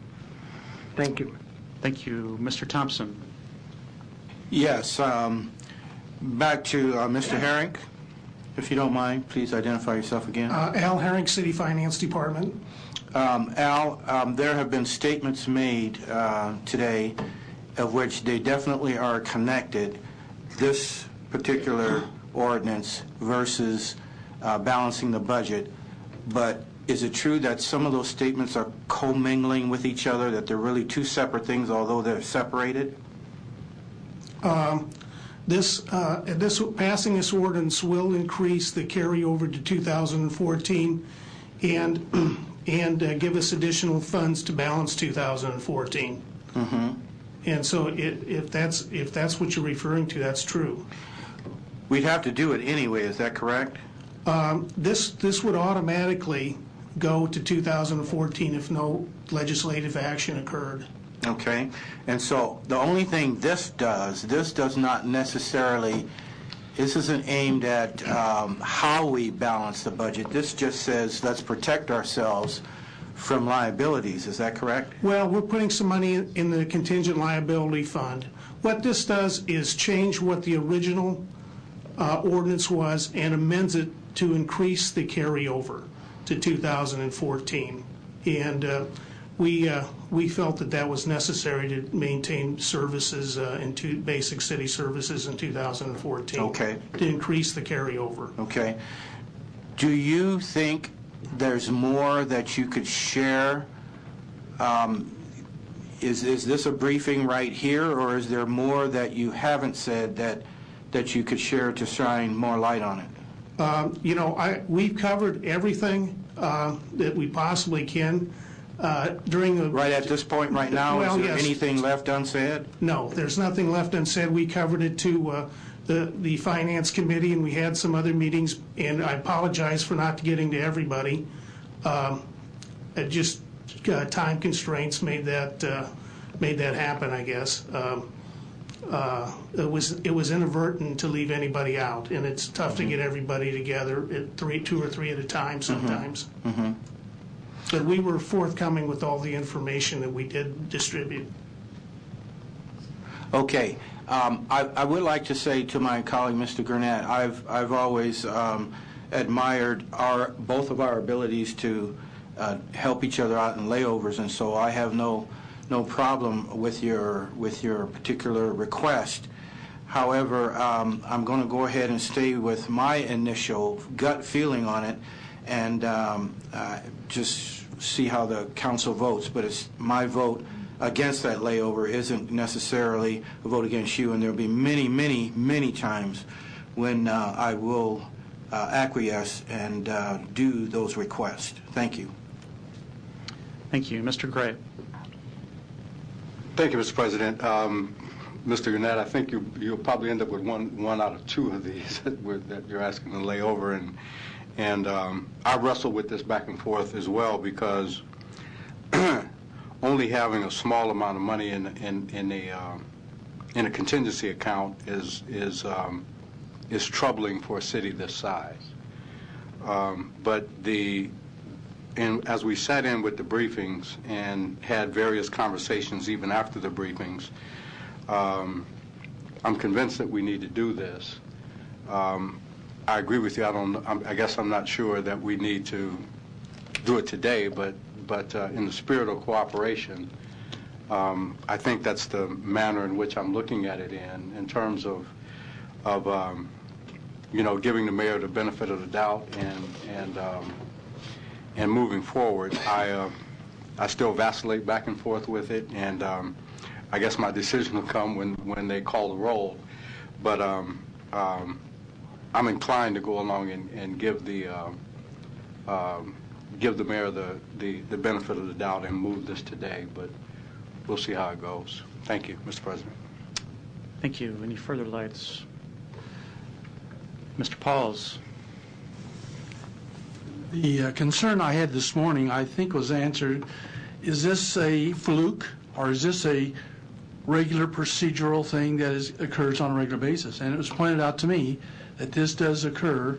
Thank you. Thank you. Mr. Thompson. Yes. Back to Mr. Herring, if you don't mind, please identify yourself again. Al Herring, City Finance Department. Al, there have been statements made today of which they definitely are connected, this particular ordinance versus balancing the budget. But is it true that some of those statements are commingling with each other, that they're really two separate things, although they're separated? Passing this ordinance will increase the carryover to 2014 and give us additional funds to balance 2014. Mm-hmm. And so if that's what you're referring to, that's true. We'd have to do it anyway, is that correct? This would automatically go to 2014 if no legislative action occurred. Okay. And so the only thing this does not necessarily, this isn't aimed at how we balance the budget. This just says let's protect ourselves from liabilities. Is that correct? Well, we're putting some money in the contingent liability fund. What this does is change what the original ordinance was and amends it to increase the carryover to 2014. And we felt that was necessary to maintain services basic city services in 2014. Okay. To increase the carryover. Okay. Do you think there's more that you could share? Is this a briefing right here, or is there more that you haven't said that you could share to shine more light on it? We've covered everything that we possibly can during the... Right at this point right now, well, is there yes. anything left unsaid? No, there's nothing left unsaid. We covered it to the Finance Committee, and we had some other meetings, and I apologize for not getting to everybody. Just time constraints made that happen, I guess. It was inadvertent to leave anybody out, and it's tough to get everybody together at two or three at a time sometimes. Mm-hmm. But we were forthcoming with all the information that we did distribute. Okay. I would like to say to my colleague, Mr. Gurnett, I've always admired both of our abilities to help each other out in layovers, and so I have no problem with your particular request. However, I'm going to go ahead and stay with my initial gut feeling on it, and just see how the council votes. But it's my vote against that layover isn't necessarily a vote against you, and there'll be many, many, many times when I will acquiesce and do those requests. Thank you. Thank you. Mr. Gray. Thank you, Mr. President. Mr. Gurnett, I think you'll probably end up with one out of two of these that you're asking to lay over, and I wrestle with this back and forth as well, because only having a small amount of money in a contingency account is troubling for a city this size. But as we sat in with the briefings and had various conversations even after the briefings, I'm convinced that we need to do this. I agree with you. I guess I'm not sure that we need to do it today, but in the spirit of cooperation, I think that's the manner in which I'm looking at it in terms of giving the mayor the benefit of the doubt and moving forward. I still vacillate back and forth with it, and I guess my decision will come when they call the roll. But I'm inclined to go along and give the mayor the benefit of the doubt and move this today. But we'll see how it goes. Thank you, Mr. President. Thank you. Any further lights? Mr. Pauls. The concern I had this morning, I think, was answered. Is this a fluke, or is this a regular procedural thing that occurs on a regular basis? And it was pointed out to me that this does occur.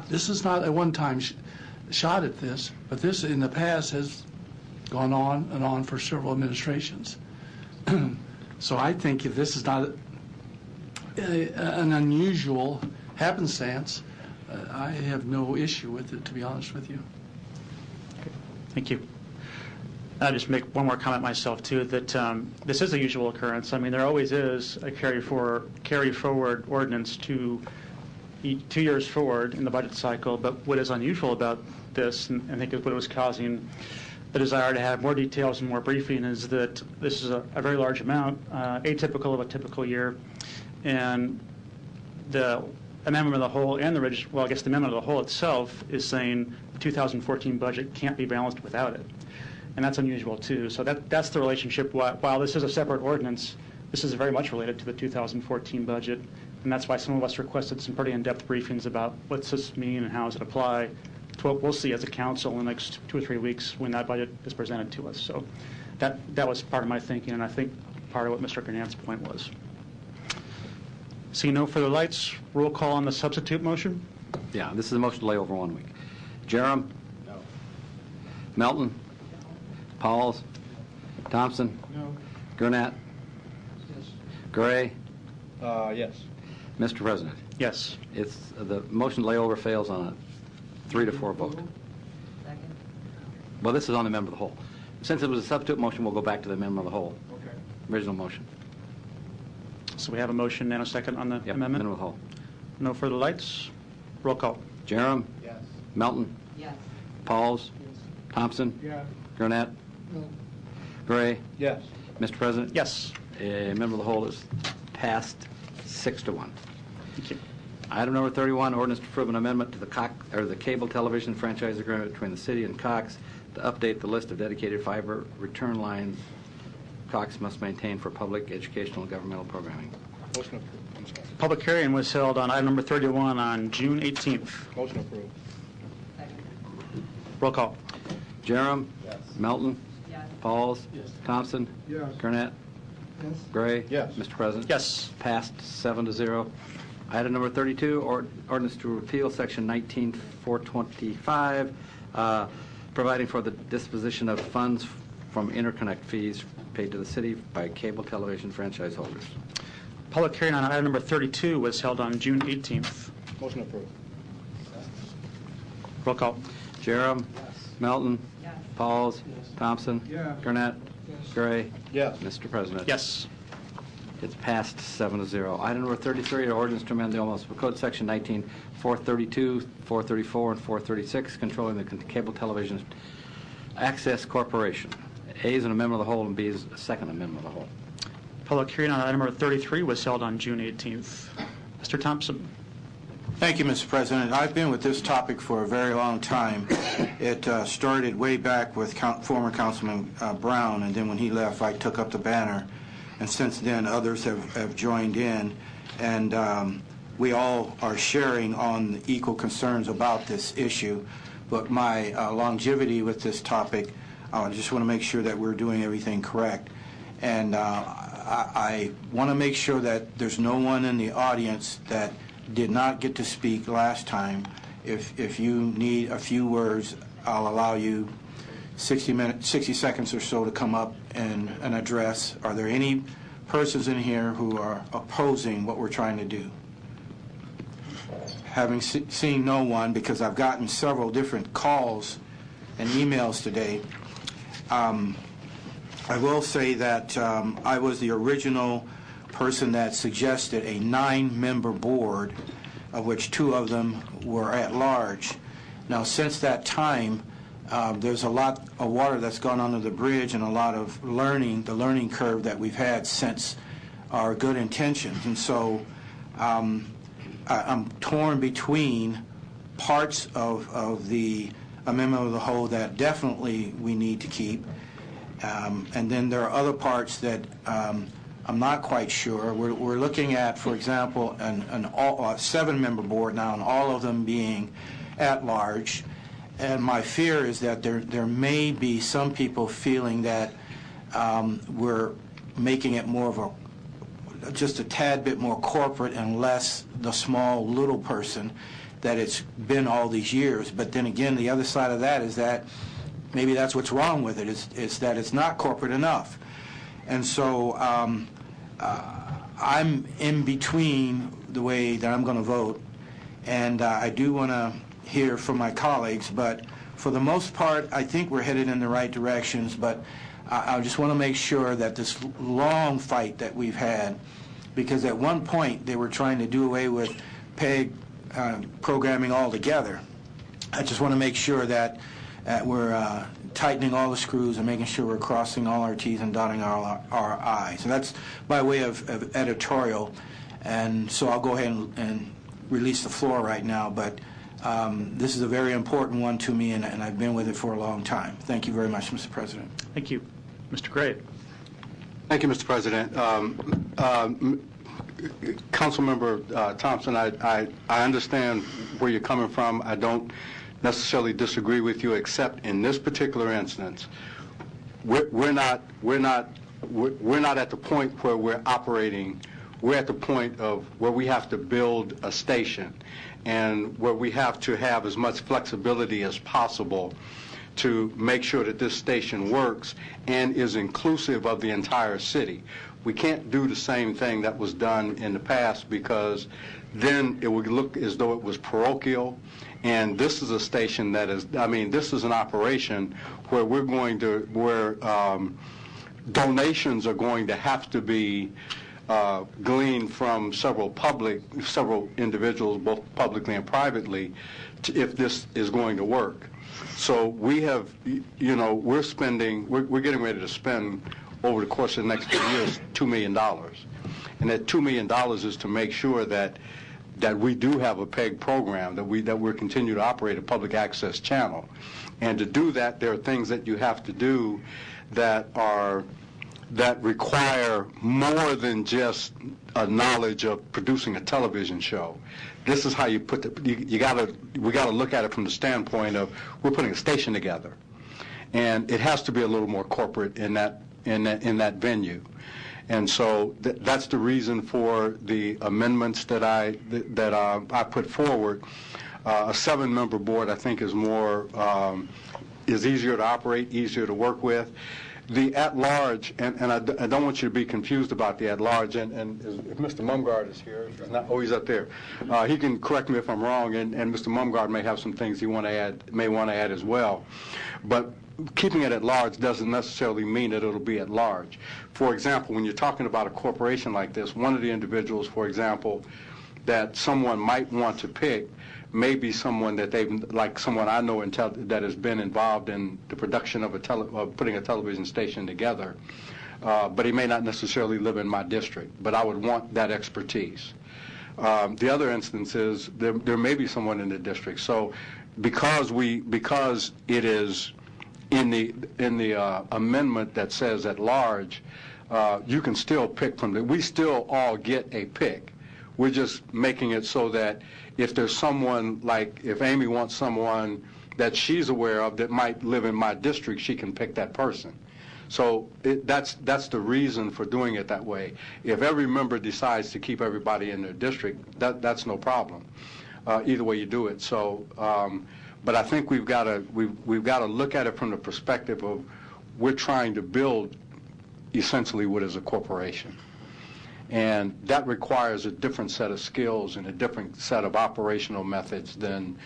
This is not a one-time shot at this, but this in the past has gone on and on for several administrations. So I think if this is not an unusual happenstance, I have no issue with it, to be honest with you. Thank you. I'll just make one more comment myself, too, that this is a usual occurrence. I mean, there always is a carry forward ordinance 2 years forward in the budget cycle, but what is unusual about this, and I think is what was causing the desire to have more details and more briefing, is that this is a very large amount, atypical of a typical year, and the amendment of the whole and the the amendment of the whole itself is saying the 2014 budget can't be balanced without it. And that's unusual, too. So that's the relationship. While this is a separate ordinance, this is very much related to the 2014 budget, and that's why some of us requested some pretty in-depth briefings about what's this mean and how does it apply to what we'll see as a council in the next 2 or 3 weeks when that budget is presented to us. So that was part of my thinking, and I think part of what Mr. Gurnant's point was. Seeing no further lights, roll call on the substitute motion. Yeah, this is a motion to lay over 1 week. Jerem? No. Melton? Pauls? Thompson? No. Gurnett? Yes. Gray? Yes. Mr. President? Yes. It's the motion to lay over fails on a 3-4 vote. Well, this is on the amendment of the whole. Since it was a substitute motion, we'll go back to the amendment of the whole. Okay. Original motion. So we have a motion and a second on the amendment? Amendment of the whole. No further lights. Roll call. Jerem? Yes. Melton? Yes. Pauls? Yes. Thompson? Yeah. Gurnett? No. Gray? Yes. Mr. President? Yes. Amendment of the whole is passed 6-1. Thank you. Item number 31, ordinance to approve an amendment to the cable television franchise agreement between the city and Cox to update the list of dedicated fiber return lines Cox must maintain for public, educational, and governmental programming. Motion approved. I'm sorry. Public hearing was held on item number 31 on June 18th. Motion approved. Roll call. Jerem? Yes. Melton? Yes. Pauls? Yes. Thompson? Yes. Gurnett? Yes. Gray? Yes. Mr. President? Yes. Passed 7-0. Item number 32, ordinance to repeal section 19425, providing for the disposition of funds from interconnect fees paid to the city by cable television franchise holders. Public hearing on item number 32 was held on June 18th. Motion approved. Roll call. Jerem? Melton? Yes. Pauls? Yes. Thompson? Yeah. Gurnett? Yes. Gray? Yes. Mr. President? Yes. It's passed 7-0. Item number 33, an ordinance to amend the Omaha Code Section 19-432, 434, and 436, controlling the Cable Television Access Corporation. A is an amendment of the whole, and B is a second amendment of the whole. Public hearing on item number 33 was held on June 18th. Mr. Thompson. Thank you, Mr. President. I've been with this topic for a very long time. It started way back with former Councilman Brown, and then when he left, I took up the banner. And since then, others have joined in, and we all are sharing on the equal concerns about this issue. But my longevity with this topic, I just want to make sure that we're doing everything correct. And I want to make sure that there's no one in the audience that did not get to speak last time. If you need a few words, I'll allow you 60 seconds or so to come up and address. Are there any persons in here who are opposing what we're trying to do? Having seen no one, because I've gotten several different calls and emails today, I will say that I was the original person that suggested a 9-member board of which 2 of them were at large. Now, since that time, there's a lot of water that's gone under the bridge and a lot of the learning curve that we've had since our good intentions. And so I'm torn between parts of the amendment of the whole that definitely we need to keep, and then there are other parts that I'm not quite sure. We're looking at, for example, a 7-member board now, and all of them being at large. And my fear is that there may be some people feeling that we're making it more of just a tad bit more corporate and less the small little person that it's been all these years. But then again, the other side of that is that maybe that's what's wrong with it, is that it's not corporate enough. And so I'm in between the way that I'm going to vote, and I do want to hear from my colleagues, but for the most part, I think we're headed in the right directions, but I just want to make sure that this long fight that we've had, because at one point they were trying to do away with PEG programming altogether. I just want to make sure that we're tightening all the screws and making sure we're crossing all our T's and dotting our I's. And that's by way of editorial, and so I'll go ahead and release the floor right now, but this is a very important one to me, and I've been with it for a long time. Thank you very much, Mr. President. Thank you. Mr. Gray. Thank you, Mr. President. Councilmember Thompson, I understand where you're coming from. I don't necessarily disagree with you, except in this particular instance, we're not at the point where we're operating. We're at the point of where we have to build a station, and where we have to have as much flexibility as possible to make sure that this station works and is inclusive of the entire city. We can't do the same thing that was done in the past, because then it would look as though it was parochial. And this is a station that is, this is an operation where donations are going to have to be gleaned from several individuals, both publicly and privately, if this is going to work. So we have, we're getting ready to spend over the course of the next 2 years $2 million. And that $2 million is to make sure that we do have a PEG program, that we're continue to operate a public access channel. And to do that, there are things that you have to do that require more than just a knowledge of producing a television show. This is how you put we got to look at it from the standpoint of we're putting a station together, and it has to be a little more corporate in that venue. And so that's the reason for the amendments that I put forward. A 7-member board, I think, is easier to operate, easier to work with. The at-large, and I don't want you to be confused about the at-large, and if Mr. Mumgard is here, he's up there. He can correct me if I'm wrong, and Mr. Mumgard may have some things he may want to add as well. But keeping it at large doesn't necessarily mean that it'll be at large. For example, when you're talking about a corporation like this, one of the individuals, for example, that someone might want to pick may be someone like someone I know that has been involved in the production of putting a television station together, but he may not necessarily live in my district, but I would want that expertise. The other instance is there may be someone in the district. So because it is in the amendment that says at large, you can still pick from we still all get a pick. We're just making it so that if there's someone, like if Amy wants someone that she's aware of that might live in my district, she can pick that person. So that's the reason for doing it that way. If every member decides to keep everybody in their district, that's no problem. Either way you do it. So, but I think we've got to look at it from the perspective of we're trying to build essentially what is a corporation. And that requires a different set of skills and a different set of operational methods than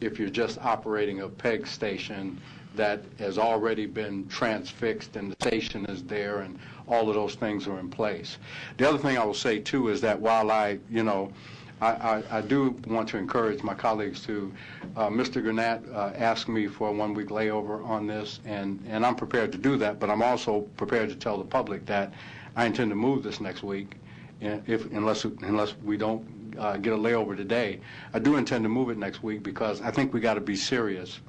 if you're just operating a PEG station that has already been transfixed and the station is there and all of those things are in place. The other thing I will say, too, is that while I do want to encourage my colleagues to, Mr. Gurnett asked me for a one-week layover on this, and I'm prepared to do that, but I'm also prepared to tell the public that I intend to move this next week, unless we don't get a layover today. I do intend to move it next week because I think we got to be serious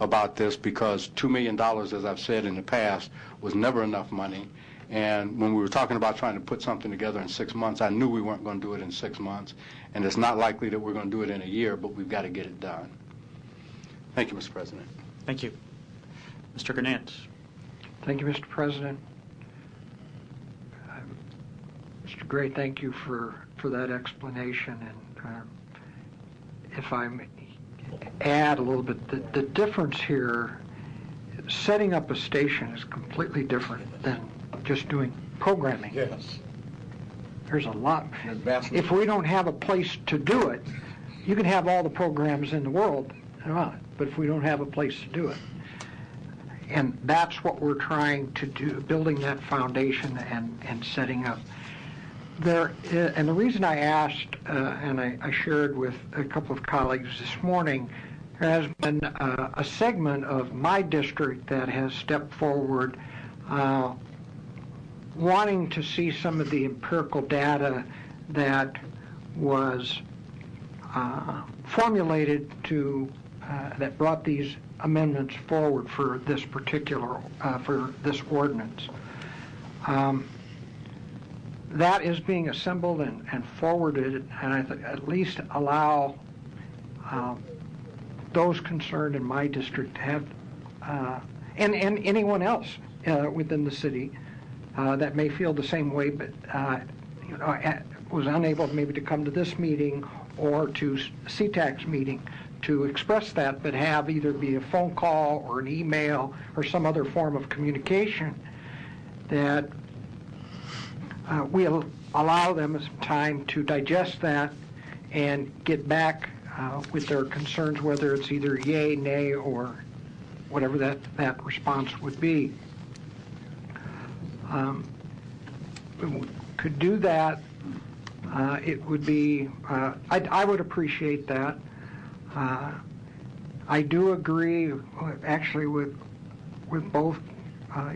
about this, because $2 million, as I've said in the past, was never enough money. And when we were talking about trying to put something together in 6 months, I knew we weren't going to do it in 6 months. And it's not likely that we're going to do it in a year, but we've got to get it done. Thank you, Mr. President. Thank you. Mr. Gurnett. Thank you, Mr. President. Mr. Gray, thank you for that explanation. And if I may add a little bit, the difference here, setting up a station is completely different than just doing programming. Yes. There's a lot. If we don't have a place to do it, you can have all the programs in the world, but if we don't have a place to do it. And that's what we're trying to do, building that foundation and setting up. And the reason I asked, and I shared with a couple of colleagues this morning, there has been a segment of my district that has stepped forward wanting to see some of the empirical data that was formulated that brought these amendments forward for this particular, for this ordinance. That is being assembled and forwarded, and I think at least allow those concerned in my district to have, and anyone else within the city that may feel the same way, but was unable maybe to come to this meeting or to CTAC's meeting to express that, but have either be a phone call or an email or some other form of communication, that we allow them some time to digest that and get back with their concerns, whether it's either yay, nay, or whatever that response would be. We could do that. It would be, I would appreciate that. I do agree, actually, with both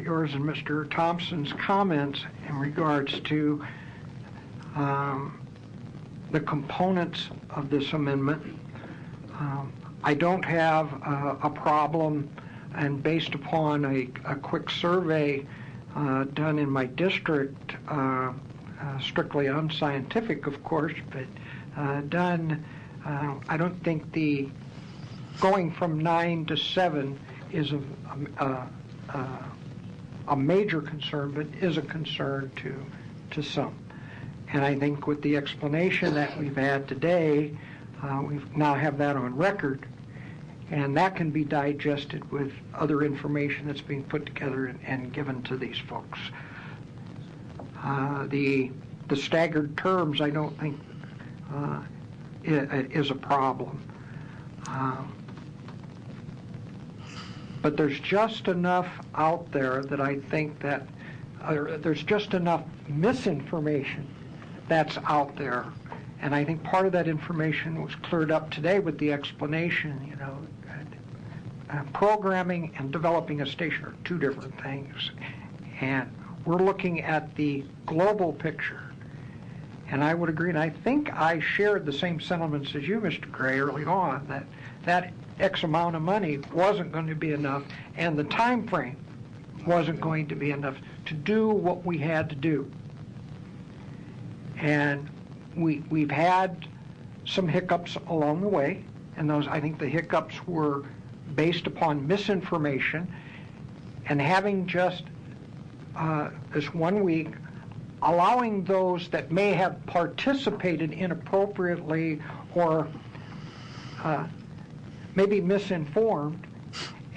yours and Mr. Thompson's comments in regards to the components of this amendment. I don't have a problem, and based upon a quick survey done in my district, strictly unscientific, of course, but done, I don't think the going from 9 to 7 is a major concern, but is a concern to some. And I think with the explanation that we've had today, we now have that on record, and that can be digested with other information that's being put together and given to these folks. The staggered terms, I don't think is a problem. But there's just enough out there that I think that there's just enough misinformation that's out there. And I think part of that information was cleared up today with the explanation. Programming and developing a station are two different things. And we're looking at the global picture. And I would agree, and I think I shared the same sentiments as you, Mr. Gray, early on, that X amount of money wasn't going to be enough, and the time frame wasn't going to be enough to do what we had to do. And we've had some hiccups along the way, and those, I think the hiccups were based upon misinformation, and having just this 1 week, allowing those that may have participated inappropriately or maybe misinformed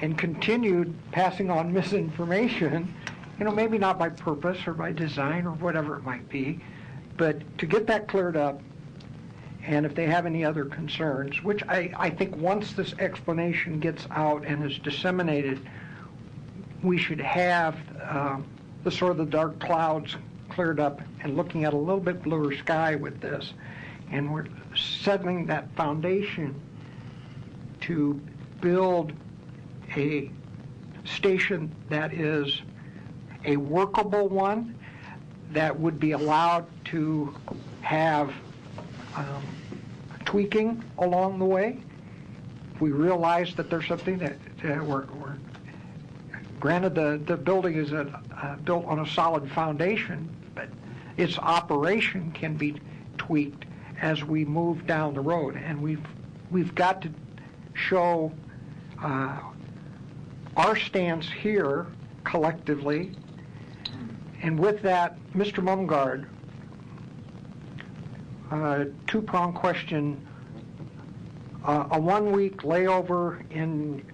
and continued passing on misinformation, maybe not by purpose or by design or whatever it might be, but to get that cleared up. And if they have any other concerns, which I think once this explanation gets out and is disseminated, we should have the dark clouds cleared up and looking at a little bit bluer sky with this. and we're settling that foundation to build a station that is a workable one that would be allowed to have tweaking along the way. If we realize that there's something that we're granted the building is built on a solid foundation, but its operation can be tweaked as we move down the road, and we've got to show our stance here collectively. And with that, Mr. Mumgard, two-pronged question. A one-week layover, in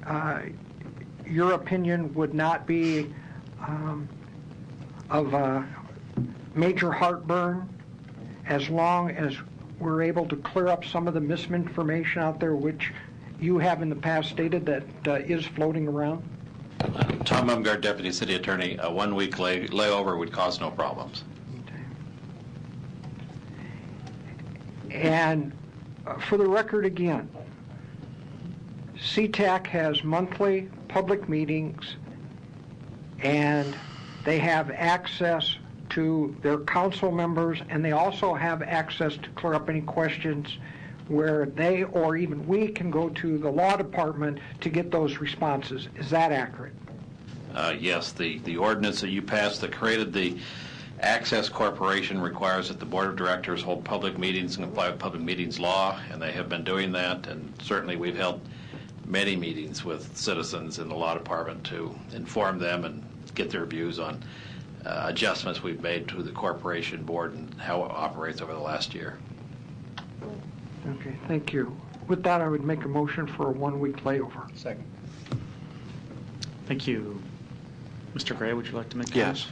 your opinion, would not be of major heartburn as long as we're able to clear up some of the misinformation out there, which you have in the past stated that is floating around? Tom Mumgard, Deputy City Attorney. A one-week layover would cause no problems. And for the record again, CTAC has monthly public meetings, and they have access to their council members, and they also have access to clear up any questions where they or even we can go to the law department to get those responses. Is that accurate? Yes, the ordinance that you passed that created the Access Corporation requires that the Board of Directors hold public meetings and comply with public meetings law, and they have been doing that, and certainly we've held many meetings with citizens in the law department to inform them and get their views on adjustments we've made to the corporation board and how it operates over the last year. Okay, thank you. With that, I would make a motion for a one-week layover. Second. Thank you. Mr. Gray, would you like to make Yes.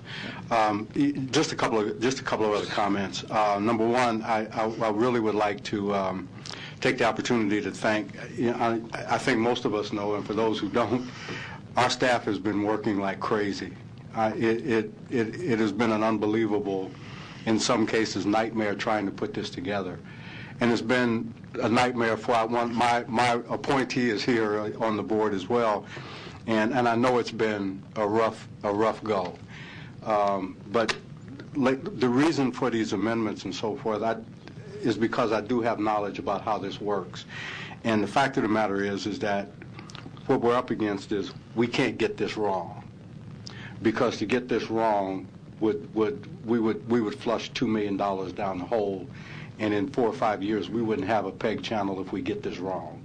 Just a couple of other comments. Number one, I really would like to take the opportunity to thank, I think most of us know, and for those who don't, our staff has been working like crazy. It has been an unbelievable, in some cases, nightmare trying to put this together. And it's been a nightmare for my appointee is here on the board as well. And I know it's been a rough go. But the reason for these amendments and so forth is because I do have knowledge about how this works. And the fact of the matter is that what we're up against is we can't get this wrong. Because to get this wrong, we would flush $2 million down the hole, and in 4 or 5 years we wouldn't have a PEG channel if we get this wrong.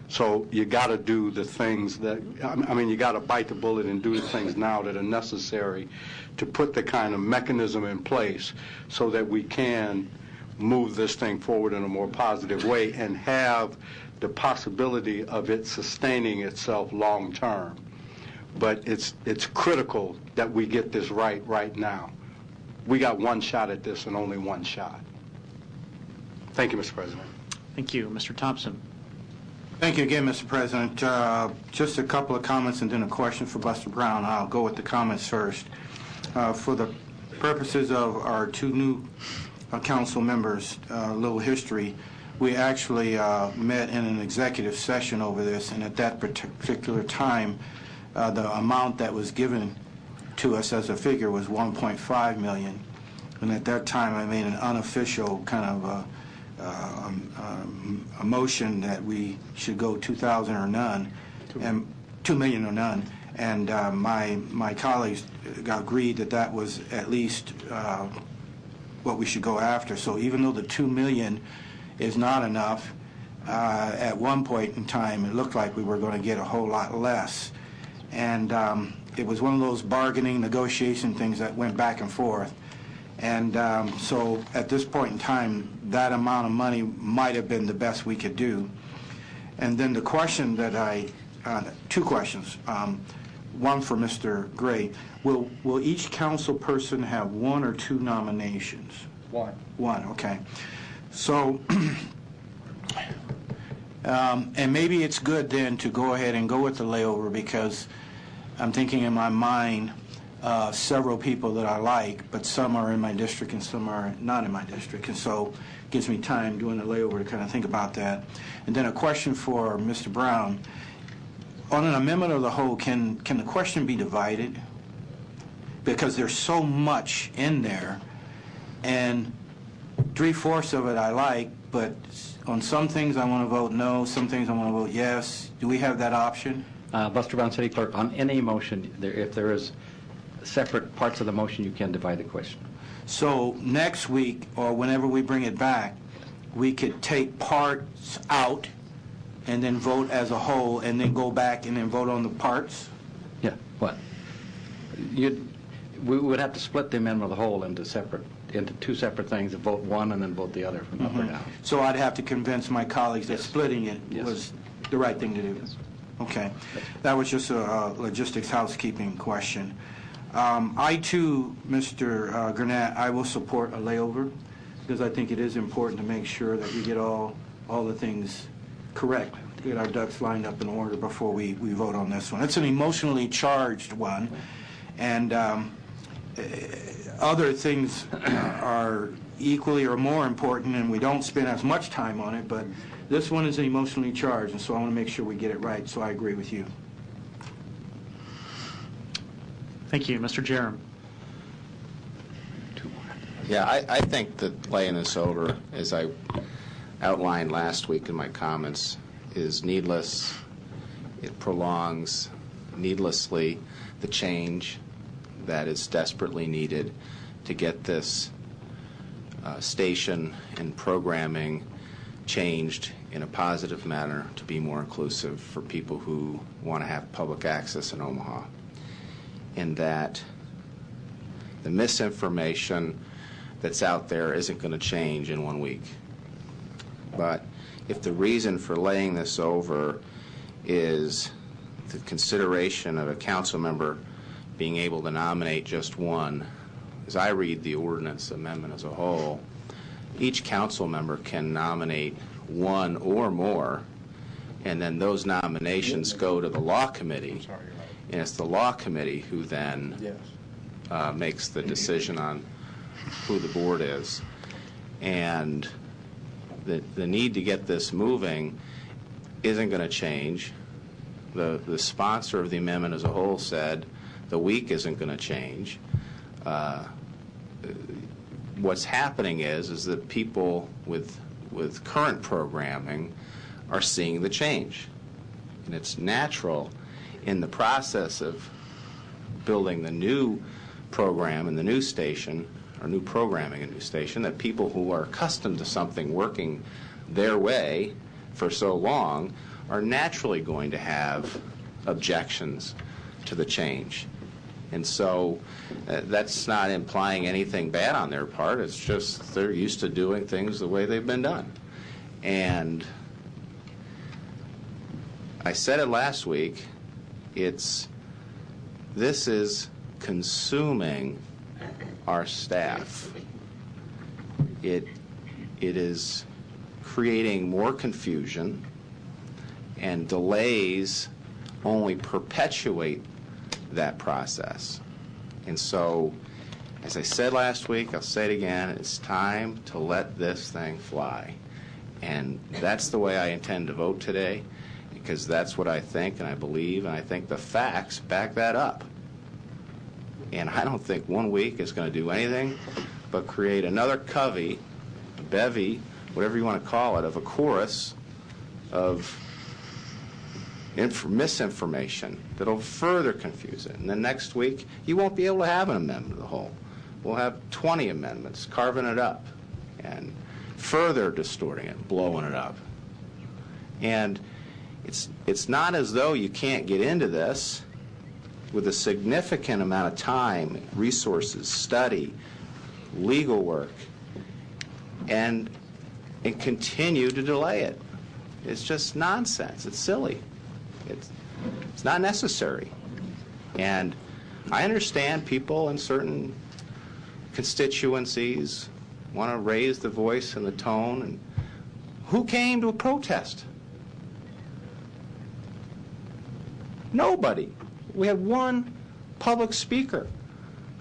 So you got to do the things that, you got to bite the bullet and do the things now that are necessary to put the kind of mechanism in place so that we can move this thing forward in a more positive way and have the possibility of it sustaining itself long term. But it's critical that we get this right now. We got one shot at this and only one shot. Thank you, Mr. President. Thank you. Mr. Thompson. Thank you again, Mr. President. Just a couple of comments and then a question for Buster Brown. I'll go with the comments first. For the purposes of our two new council members, a little history, we actually met in an executive session over this, and at that particular time, the amount that was given to us as a figure was $1.5 million. And at that time, I made an unofficial kind of a motion that we should go 2,000 or none, and 2 million or none. And my colleagues agreed that was at least what we should go after. So even though the 2 million is not enough, at one point in time it looked like we were going to get a whole lot less. And it was one of those bargaining, negotiation things that went back and forth. And so at this point in time, that amount of money might have been the best we could do. And then the question that two questions. One for Mr. Gray. Will each council person have one or two nominations? One. One, okay. So, and maybe it's good then to go ahead and go with the layover, because I'm thinking in my mind, several people that I like, but some are in my district and some are not in my district, and so it gives me time doing the layover to kind of think about that. And then a question for Mr. Brown. On an amendment of the whole, can the question be divided? Because there's so much in there, and 3/4 of it I like, but on some things I want to vote no, some things I want to vote yes. Do we have that option? Buster Brown, City Clerk, on any motion, if there is separate parts of the motion, you can divide the question. So next week, or whenever we bring it back, we could take parts out and then vote as a whole, and then go back and then vote on the parts? Yeah, what? We would have to split the amendment of the whole into two separate things, and vote one and then vote the other from up or down. So I'd have to convince my colleagues that splitting it was the right thing to do? Yes. Okay. That was just a logistics housekeeping question. I too, Mr. Gurnett, I will support a layover, because I think it is important to make sure that we get all the things correct, get our ducks lined up in order before we vote on this one. It's an emotionally charged one, and other things are equally or more important, and we don't spend as much time on it, but this one is emotionally charged, and so I want to make sure we get it right, so I agree with you. Thank you. Mr. Jerem. Yeah, I think that laying this over, as I outlined last week in my comments, is needless. It prolongs needlessly the change that is desperately needed to get this station and programming changed in a positive manner to be more inclusive for people who want to have public access in Omaha. And that the misinformation that's out there isn't going to change in 1 week. But if the reason for laying this over is the consideration of a council member being able to nominate just one, as I read the ordinance amendment as a whole, each council member can nominate one or more, and then those nominations go to the law committee, and it's the law committee who then makes the decision on who the board is. And the need to get this moving isn't going to change. The sponsor of the amendment as a whole said the week isn't going to change. What's happening is that people with current programming are seeing the change. And it's natural in the process of building the new program and the new station, or new programming and new station, that people who are accustomed to something working their way for so long are naturally going to have objections to the change. And so that's not implying anything bad on their part. It's just they're used to doing things the way they've been done. And I said it last week, this is consuming our staff. It is creating more confusion, and delays only perpetuate that process. And so, as I said last week, I'll say it again, it's time to let this thing fly. And that's the way I intend to vote today, because that's what I think and I believe, and I think the facts back that up. And I don't think 1 week is going to do anything but create another covey, a bevy, whatever you want to call it, of a chorus of misinformation that'll further confuse it. And then next week, you won't be able to have an amendment of the whole. We'll have 20 amendments carving it up and further distorting it, blowing it up. And it's not as though you can't get into this with a significant amount of time, resources, study, legal work, and continue to delay it. It's just nonsense. It's silly. It's not necessary. And I understand people in certain constituencies want to raise the voice and the tone. And who came to a protest? Nobody. We had one public speaker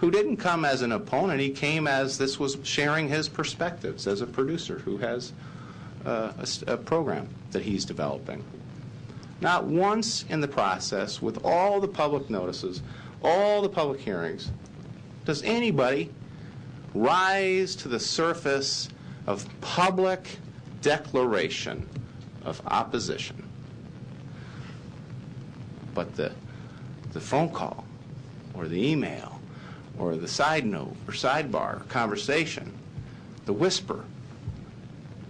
who didn't come as an opponent. He came as this was sharing his perspectives as a producer who has a program that he's developing. Not once in the process, with all the public notices, all the public hearings, does anybody rise to the surface of public declaration of opposition. But the phone call or the email or the side note or sidebar or conversation, the whisper,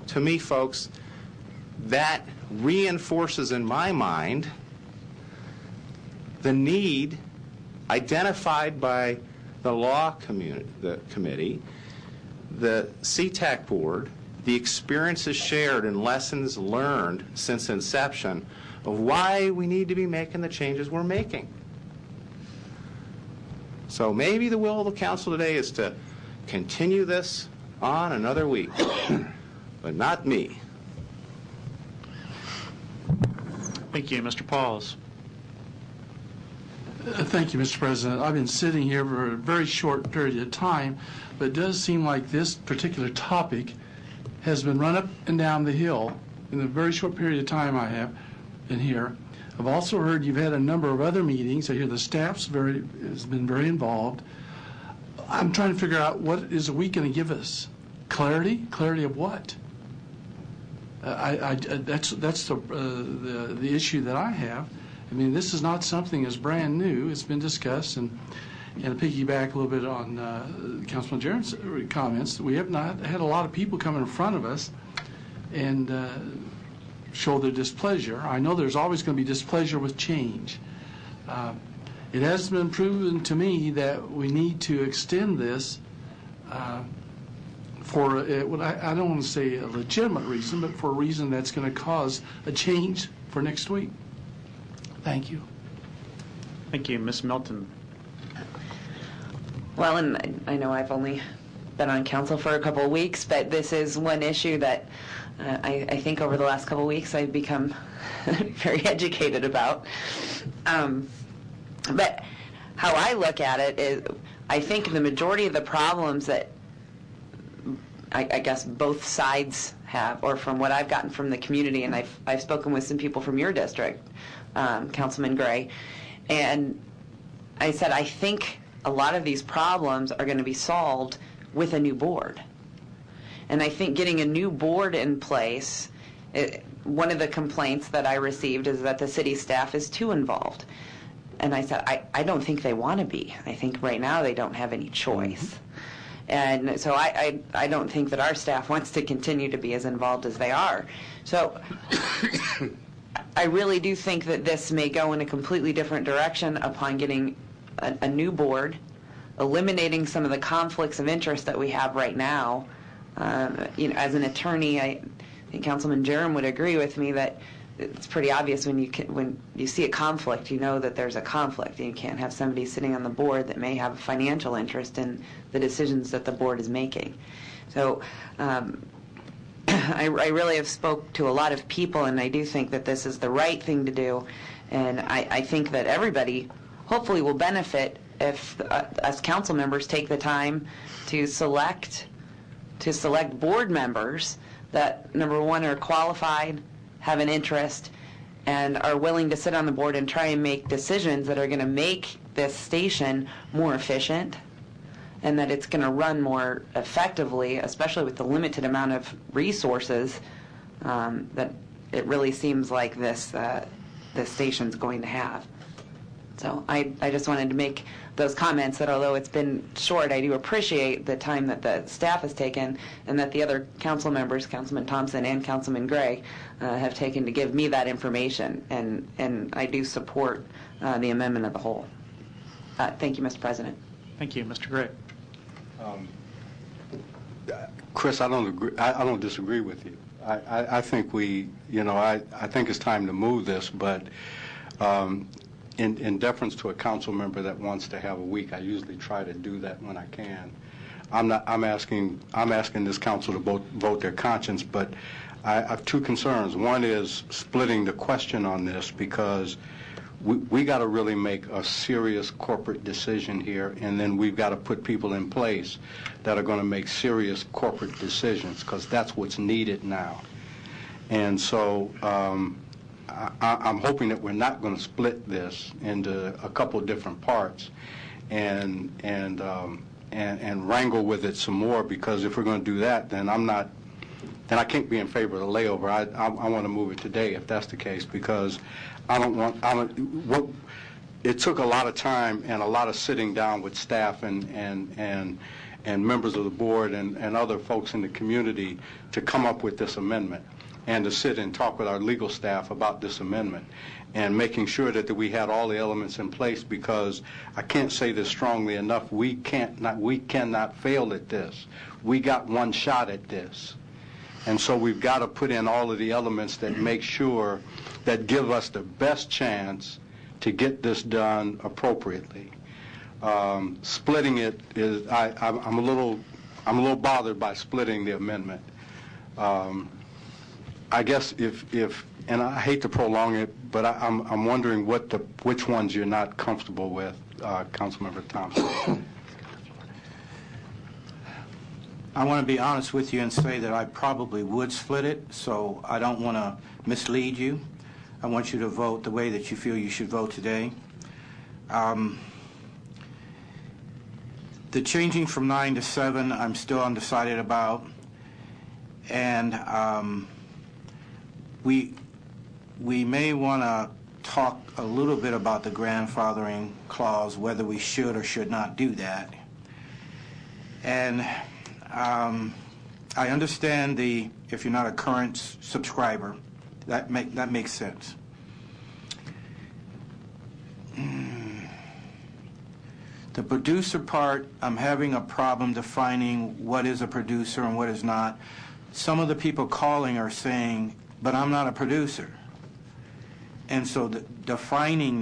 to me, folks, that reinforces in my mind the need identified by the law committee, the CTAC board, the experiences shared and lessons learned since inception of why we need to be making the changes we're making. So maybe the will of the council today is to continue this on another week, but not me. Thank you. Mr. Pauls. Thank you, Mr. President. I've been sitting here for a very short period of time, but it does seem like this particular topic has been run up and down the hill in the very short period of time I have been here. I've also heard you've had a number of other meetings. I hear the staff's has been very involved. I'm trying to figure out what is a week going to give us? Clarity? Clarity of what? That's the issue that I have. I mean, this is not something that's brand new. It's been discussed, and to piggyback a little bit on Councilman Jaren's comments, we have not had a lot of people come in front of us and show their displeasure. I know there's always going to be displeasure with change. It has been proven to me that we need to extend this for, I don't want to say a legitimate reason, but for a reason that's going to cause a change for next week. Thank you. Thank you. Ms. Milton. Well, and I know I've only been on council for a couple of weeks, but this is one issue that I think over the last couple of weeks I've become very educated about. But how I look at it is I think the majority of the problems that I guess both sides have, or from what I've gotten from the community, and I've spoken with some people from your district, Councilman Gray, and I said I think a lot of these problems are going to be solved with a new board. And I think getting a new board in place, one of the complaints that I received is that the city staff is too involved. And I said, I don't think they want to be. I think right now they don't have any choice. And so I don't think that our staff wants to continue to be as involved as they are. So I really do think that this may go in a completely different direction upon getting a new board, eliminating some of the conflicts of interest that we have right now. As an attorney, I think Councilman Jerem would agree with me that it's pretty obvious when you see a conflict, you know that there's a conflict. You can't have somebody sitting on the board that may have a financial interest in the decisions that the board is making. So I really have spoke to a lot of people, and I do think that this is the right thing to do. And I think that everybody hopefully will benefit if us council members take the time to select board members that, number one, are qualified, have an interest, and are willing to sit on the board and try and make decisions that are going to make this station more efficient and that it's going to run more effectively, especially with the limited amount of resources that it really seems like this station's going to have. So I just wanted to make those comments that although it's been short, I do appreciate the time that the staff has taken and that the other council members, Councilman Thompson and Councilman Gray, have taken to give me that information. And I do support the amendment of the whole. Thank you, Mr. President. Thank you. Mr. Gray. Chris, I don't agree. I don't disagree with you. I think I think it's time to move this, but in deference to a council member that wants to have a week, I usually try to do that when I can. I'm asking this council to vote their conscience, but I have two concerns. One is splitting the question on this, because we got to really make a serious corporate decision here, and then we've got to put people in place that are going to make serious corporate decisions, because that's what's needed now. And so I'm hoping that we're not going to split this into a couple of different parts and wrangle with it some more, because if we're going to do that, then I can't be in favor of the layover. I want to move it today if that's the case, because it took a lot of time and a lot of sitting down with staff and members of the board and other folks in the community to come up with this amendment, and to sit and talk with our legal staff about this amendment and making sure that we had all the elements in place, because I can't say this strongly enough, we cannot fail at this. We got one shot at this. And so we've got to put in all of the elements that make sure that give us the best chance to get this done appropriately. Splitting it is, I'm a little bothered by splitting the amendment. I guess and I hate to prolong it, but I'm wondering which ones you're not comfortable with, Councilmember Thompson. I want to be honest with you and say that I probably would split it, so I don't want to mislead you. I want you to vote the way that you feel you should vote today. The changing from 9 to 7, I'm still undecided about. And we may want to talk a little bit about the grandfathering clause, whether we should or should not do that. And I understand if you're not a current subscriber, that makes sense. The producer part, I'm having a problem defining what is a producer and what is not. Some of the people calling are saying, but I'm not a producer. And so defining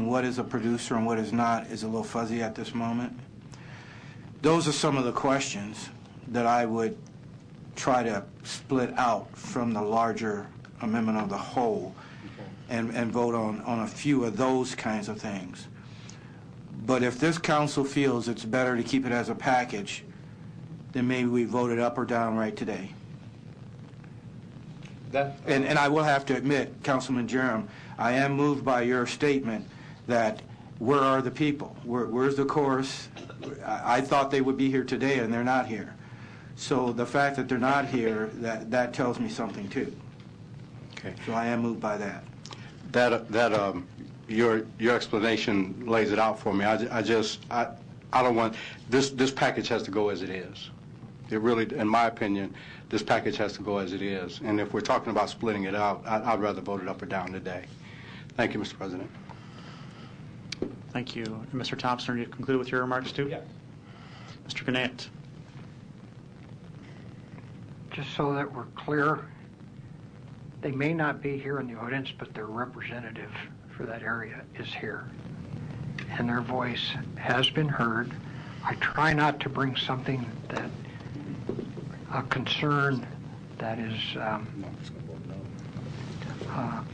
what is a producer and what is not is a little fuzzy at this moment. Those are some of the questions that I would try to split out from the larger amendment of the whole and vote on a few of those kinds of things. But if this council feels it's better to keep it as a package, then maybe we vote it up or down right today. And I will have to admit, Councilman Jerem, I am moved by your statement that where are the people? Where's the chorus? I thought they would be here today, and they're not here. So the fact that they're not here, that tells me something too. Okay. So I am moved by that. Your explanation lays it out for me. I don't want this package has to go as it is. It really, in my opinion, this package has to go as it is. And if we're talking about splitting it out, I'd rather vote it up or down today. Thank you, Mr. President. Thank you. And Mr. Thompson, are you conclude with your remarks too? Yes. Mr. Gannett. Just so that we're clear, they may not be here in the audience, but their representative for that area is here. And their voice has been heard. I try not to bring something that, a concern that is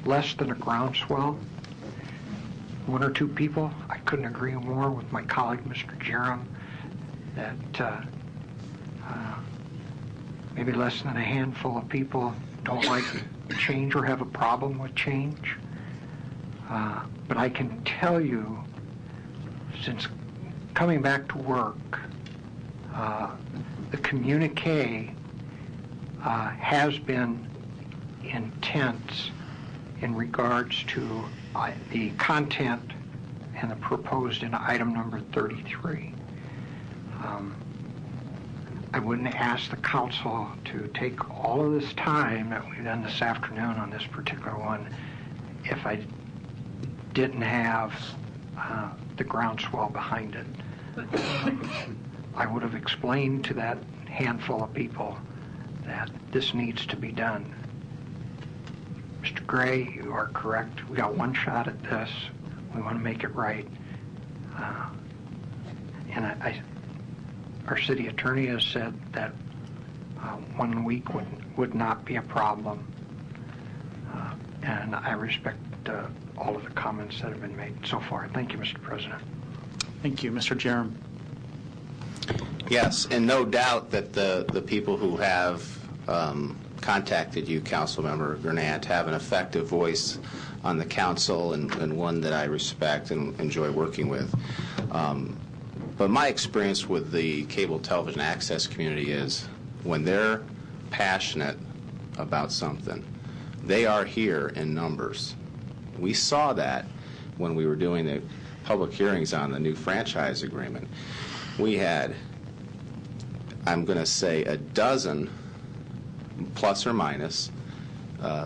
less than a groundswell. One or two people, I couldn't agree more with my colleague, Mr. Jerem, that maybe less than a handful of people don't like change or have a problem with change. But I can tell you, since coming back to work, the communique has been intense in regards to the content and the proposed in item number 33. I wouldn't ask the council to take all of this time that we've done this afternoon on this particular one if I didn't have the groundswell behind it. I would have explained to that handful of people that this needs to be done. Mr. Gray, you are correct. We got one shot at this. We want to make it right. And our city attorney has said that 1 week would not be a problem. And I respect all of the comments that have been made so far. Thank you, Mr. President. Thank you. Mr. Jerem. Yes, and no doubt that the people who have contacted you, Councilmember Gurnett, have an effective voice on the council and one that I respect and enjoy working with. But my experience with the cable television access community is when they're passionate about something, they are here in numbers. We saw that when we were doing the public hearings on the new franchise agreement. We had, I'm going to say, a dozen, plus or minus,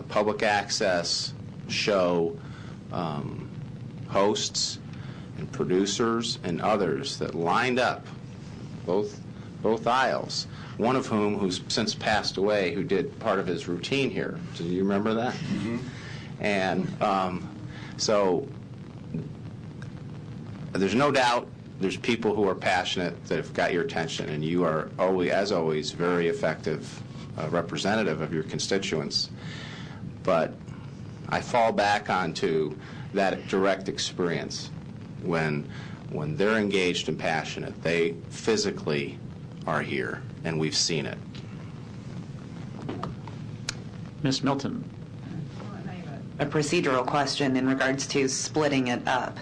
public access show hosts and producers and others that lined up both aisles, one of whom who's since passed away, who did part of his routine here. Do you remember that? Mm-hmm. And so there's no doubt there's people who are passionate that have got your attention, and you are always, as always, very effective representative of your constituents. But I fall back onto that direct experience. When they're engaged and passionate, they physically are here, and we've seen it. Ms. Milton. A procedural question in regards to splitting it up.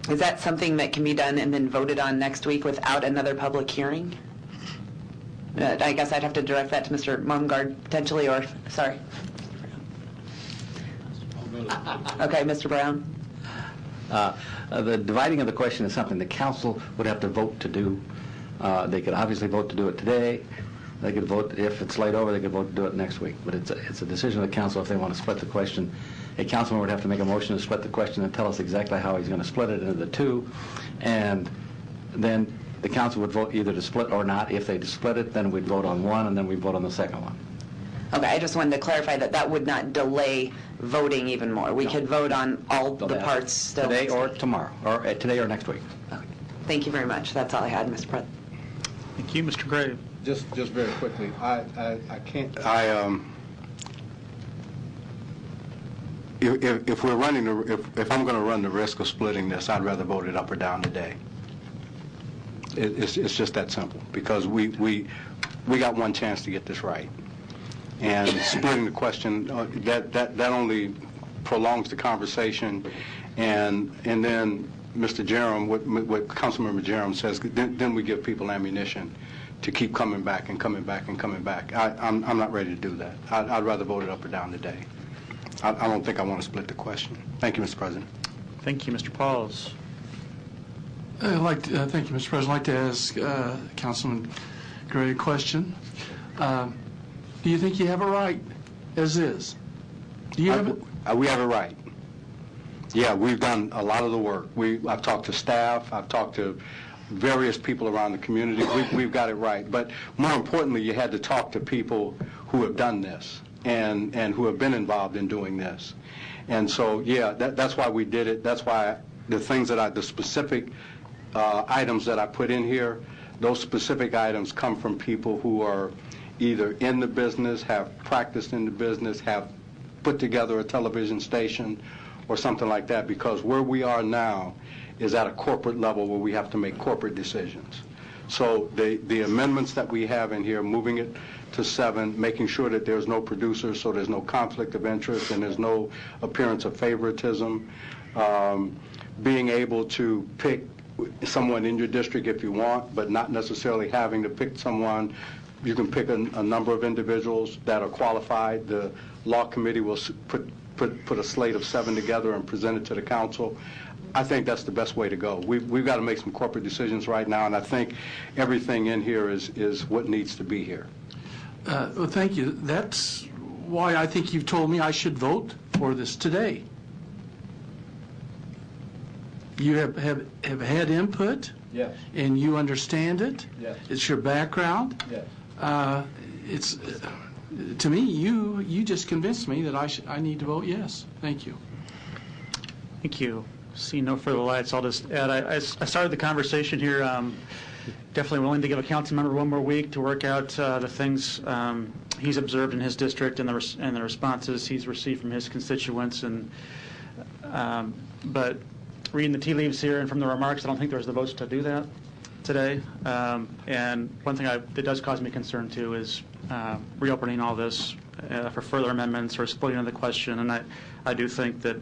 Is that something that can be done and then voted on next week without another public hearing? I guess I'd have to direct that to Mr. Mumgard potentially, or, sorry. Okay, Mr. Brown. The dividing of the question is something the council would have to vote to do. They could obviously vote to do it today. They could vote, if it's laid over, they could vote to do it next week. But it's a decision of the council if they want to split the question. A councilman would have to make a motion to split the question and tell us exactly how he's going to split it into the two. And then the council would vote either to split or not. If they split it, then we'd vote on one, and then we'd vote on the second one. Okay, I just wanted to clarify that that would not delay voting even more. We could vote on all the parts still. Today or tomorrow, or today or next week. Okay. Thank you very much. That's all I had, Mr. President. Thank you, Mr. Gray. Just very quickly, I can't. If we're running if I'm going to run the risk of splitting this, I'd rather vote it up or down today. It's just that simple, because we got one chance to get this right, and splitting the question that only prolongs the conversation, and then Mr. Jerem, what Councilmember Jerem says, then we give people ammunition to keep coming back and coming back and coming back. I'm not ready to do that. I'd rather vote it up or down today. I don't think I want to split the question. Thank you, Mr. President. Thank you, Mr. Pauls. Thank you, Mr. President. I'd like to ask Councilman Gray a question. Do you think you have it right as is? Do you have it? We have it right. Yeah, we've done a lot of the work. I've talked to staff. I've talked to various people around the community. We've got it right. But more importantly, you had to talk to people who have done this and who have been involved in doing this. And so, yeah, that's why we did it. That's why the specific items that I put in here, those specific items come from people who are either in the business, have practiced in the business, have put together a television station or something like that, because where we are now is at a corporate level where we have to make corporate decisions. So the amendments that we have in here, moving it to 7, making sure that there's no producer, so there's no conflict of interest and there's no appearance of favoritism, being able to pick someone in your district if you want, but not necessarily having to pick someone. You can pick a number of individuals that are qualified. The law committee will put a slate of 7 together and present it to the council. I think that's the best way to go. We've got to make some corporate decisions right now, and I think everything in here is what needs to be here. Well, thank you. That's why I think you've told me I should vote for this today. You have had input. Yes. And you understand it. Yes. It's your background. Yes. It's to me, you just convinced me that I need to vote yes. Thank you. Thank you. See no further lights. I'll just add, I started the conversation here, definitely willing to give a council member one more week to work out the things he's observed in his district and the responses he's received from his constituents. And But reading the tea leaves here and from the remarks, I don't think there's the votes to do that today. And one thing that does cause me concern, too, is reopening all this for further amendments or splitting of the question. And I do think that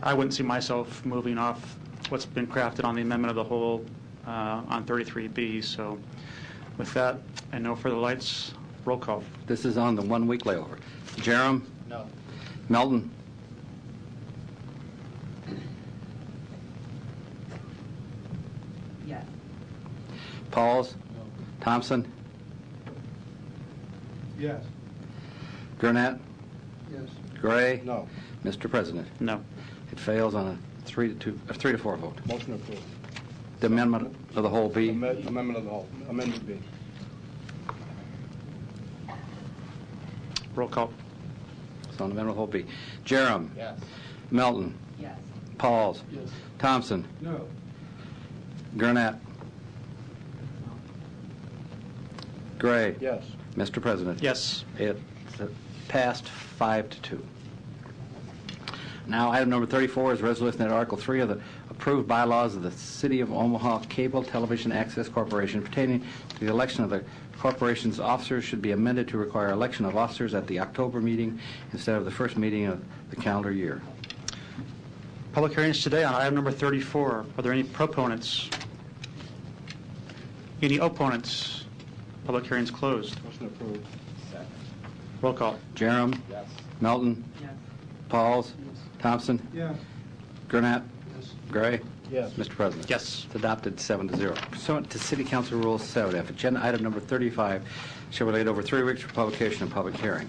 I wouldn't see myself moving off what's been crafted on the amendment of the whole on 33B. So with that, and no further lights, roll call. This is on the 1 week layover. Jerem? No. Melton? Yes. Pauls? No. Thompson? Yes. Gurnett? Yes. Gray? No. Mr. President? No. It fails on a 3 to 4 vote. Motion approved. The amendment of the whole B. Amendment of the whole. Amendment B. Roll call. It's on the amendment of the whole B. Jerem? Yes. Melton? Yes. Pauls? Yes. Thompson? No. Gurnett? Gray? Yes. Mr. President? Yes. It passed 5 to 2. Now, item number 34 is resolution that Article 3 of the approved bylaws of the City of Omaha Cable Television Access Corporation pertaining to the election of the corporation's officers should be amended to require election of officers at the October meeting instead of the first meeting of the calendar year. Public hearings today on item number 34. Are there any proponents? Any opponents? Public hearings closed. Motion approved. Second. Roll call. Jerem? Yes. Melton? Yes. Pauls? Thompson? Yes. Gurnett? Yes. Gray? Yes. Mr. President? Yes. It's adopted 7 to 0. Pursuant to City Council Rule 7F, agenda item number 35 shall be laid over 3 weeks for publication and public hearing.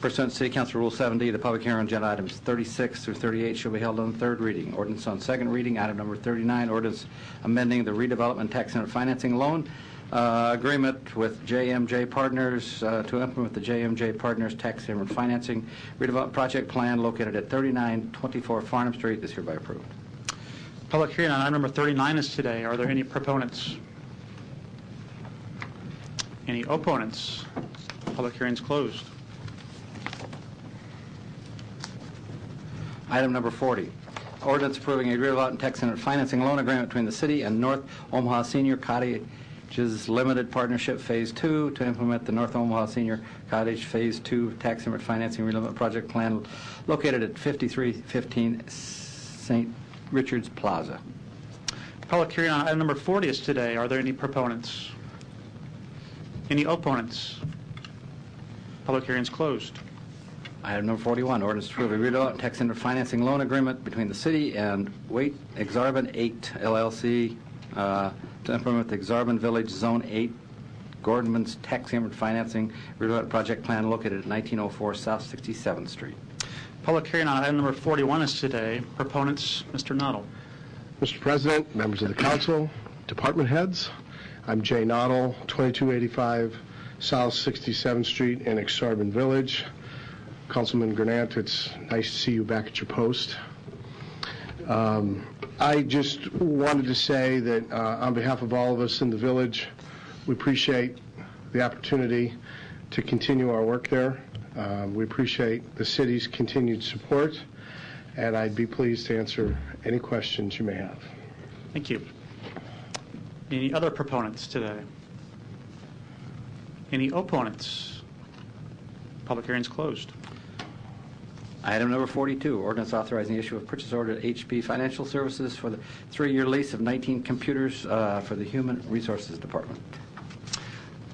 Pursuant to City Council Rule 7D, the public hearing on agenda items 36 through 38 shall be held on third reading. Ordinance on second reading, item number 39, ordinance amending the redevelopment tax center financing loan agreement with JMJ Partners to implement the JMJ Partners tax center financing redevelopment project plan located at 3924 Farnham Street is hereby approved. Public hearing on item number 39 is today. Are there any proponents? Any opponents? Public hearing's closed. Item number 40, ordinance approving a redevelopment tax center financing loan agreement between the city and North Omaha Senior Cottages Limited Partnership Phase 2 to implement the North Omaha Senior Cottage Phase 2 tax center financing redevelopment project plan located at 5315 St. Richard's Plaza. Public hearing on item number 40 is today. Are there any proponents? Any opponents? Public hearing's closed. Item number 41, ordinance to approve a redevelopment tax center financing loan agreement between the city and Wait Exarban 8 LLC to implement the Exarban Village Zone 8 Gordonman's tax center financing redevelopment project plan located at 1904 South 67th Street. Public hearing on item number 41 is today. Proponents, Mr. Noddle. Mr. President, members of the council, department heads, I'm Jay Noddle, 2285 South 67th Street in Exarban Village. Councilman Gurnett, it's nice to see you back at your post. I just wanted to say that on behalf of all of us in the village, we appreciate the opportunity to continue our work there. We appreciate the city's continued support, and I'd be pleased to answer any questions you may have. Thank you. Any other proponents today? Any opponents? Public hearing's closed. Item number 42, ordinance authorizing the issue of purchase order to HP Financial Services for the 3-year lease of 19 computers for the Human Resources Department.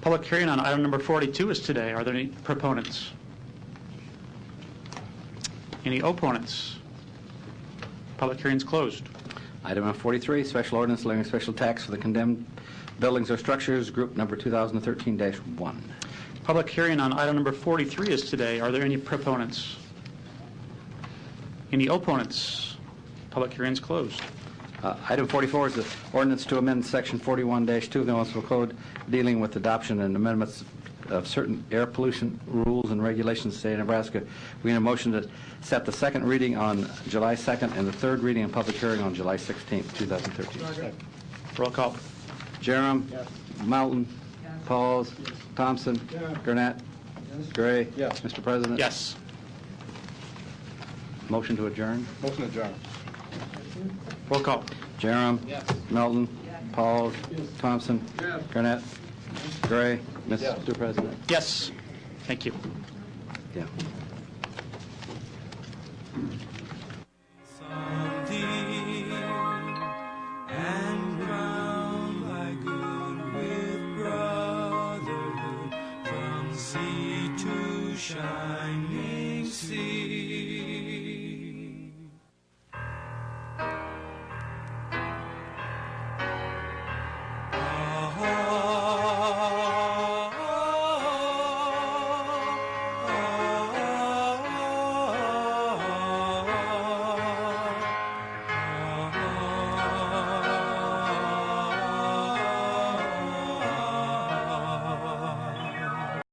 Public hearing on item number 42 is today. Are there any proponents? Any opponents? Public hearing's closed. Item number 43, special ordinance levying special tax for the condemned buildings or structures, group number 2013-1. Public hearing on item number 43 is today. Are there any proponents? Any opponents? Public hearing's closed. Item 44 is the ordinance to amend Section 41-2 of the Municipal Code dealing with adoption and amendments of certain air pollution rules and regulations in the state of Nebraska. We need a motion to set the second reading on July 2nd and the third reading and public hearing on July 16th, 2013. Roll call. Jerem? Yes. Melton? Yes. Pauls? Yes. Thompson? Yes. Gurnett? Yes. Gray? Yes. Mr. President? Yes. Motion to adjourn. Motion adjourned. Roll call. Jerem. Yes. Melton. Pauls. Thompson. Yes. Gurnett. Gray. Mr. President. Yes. Thank you. Yeah. And crown thy good with brotherhood from sea to shine.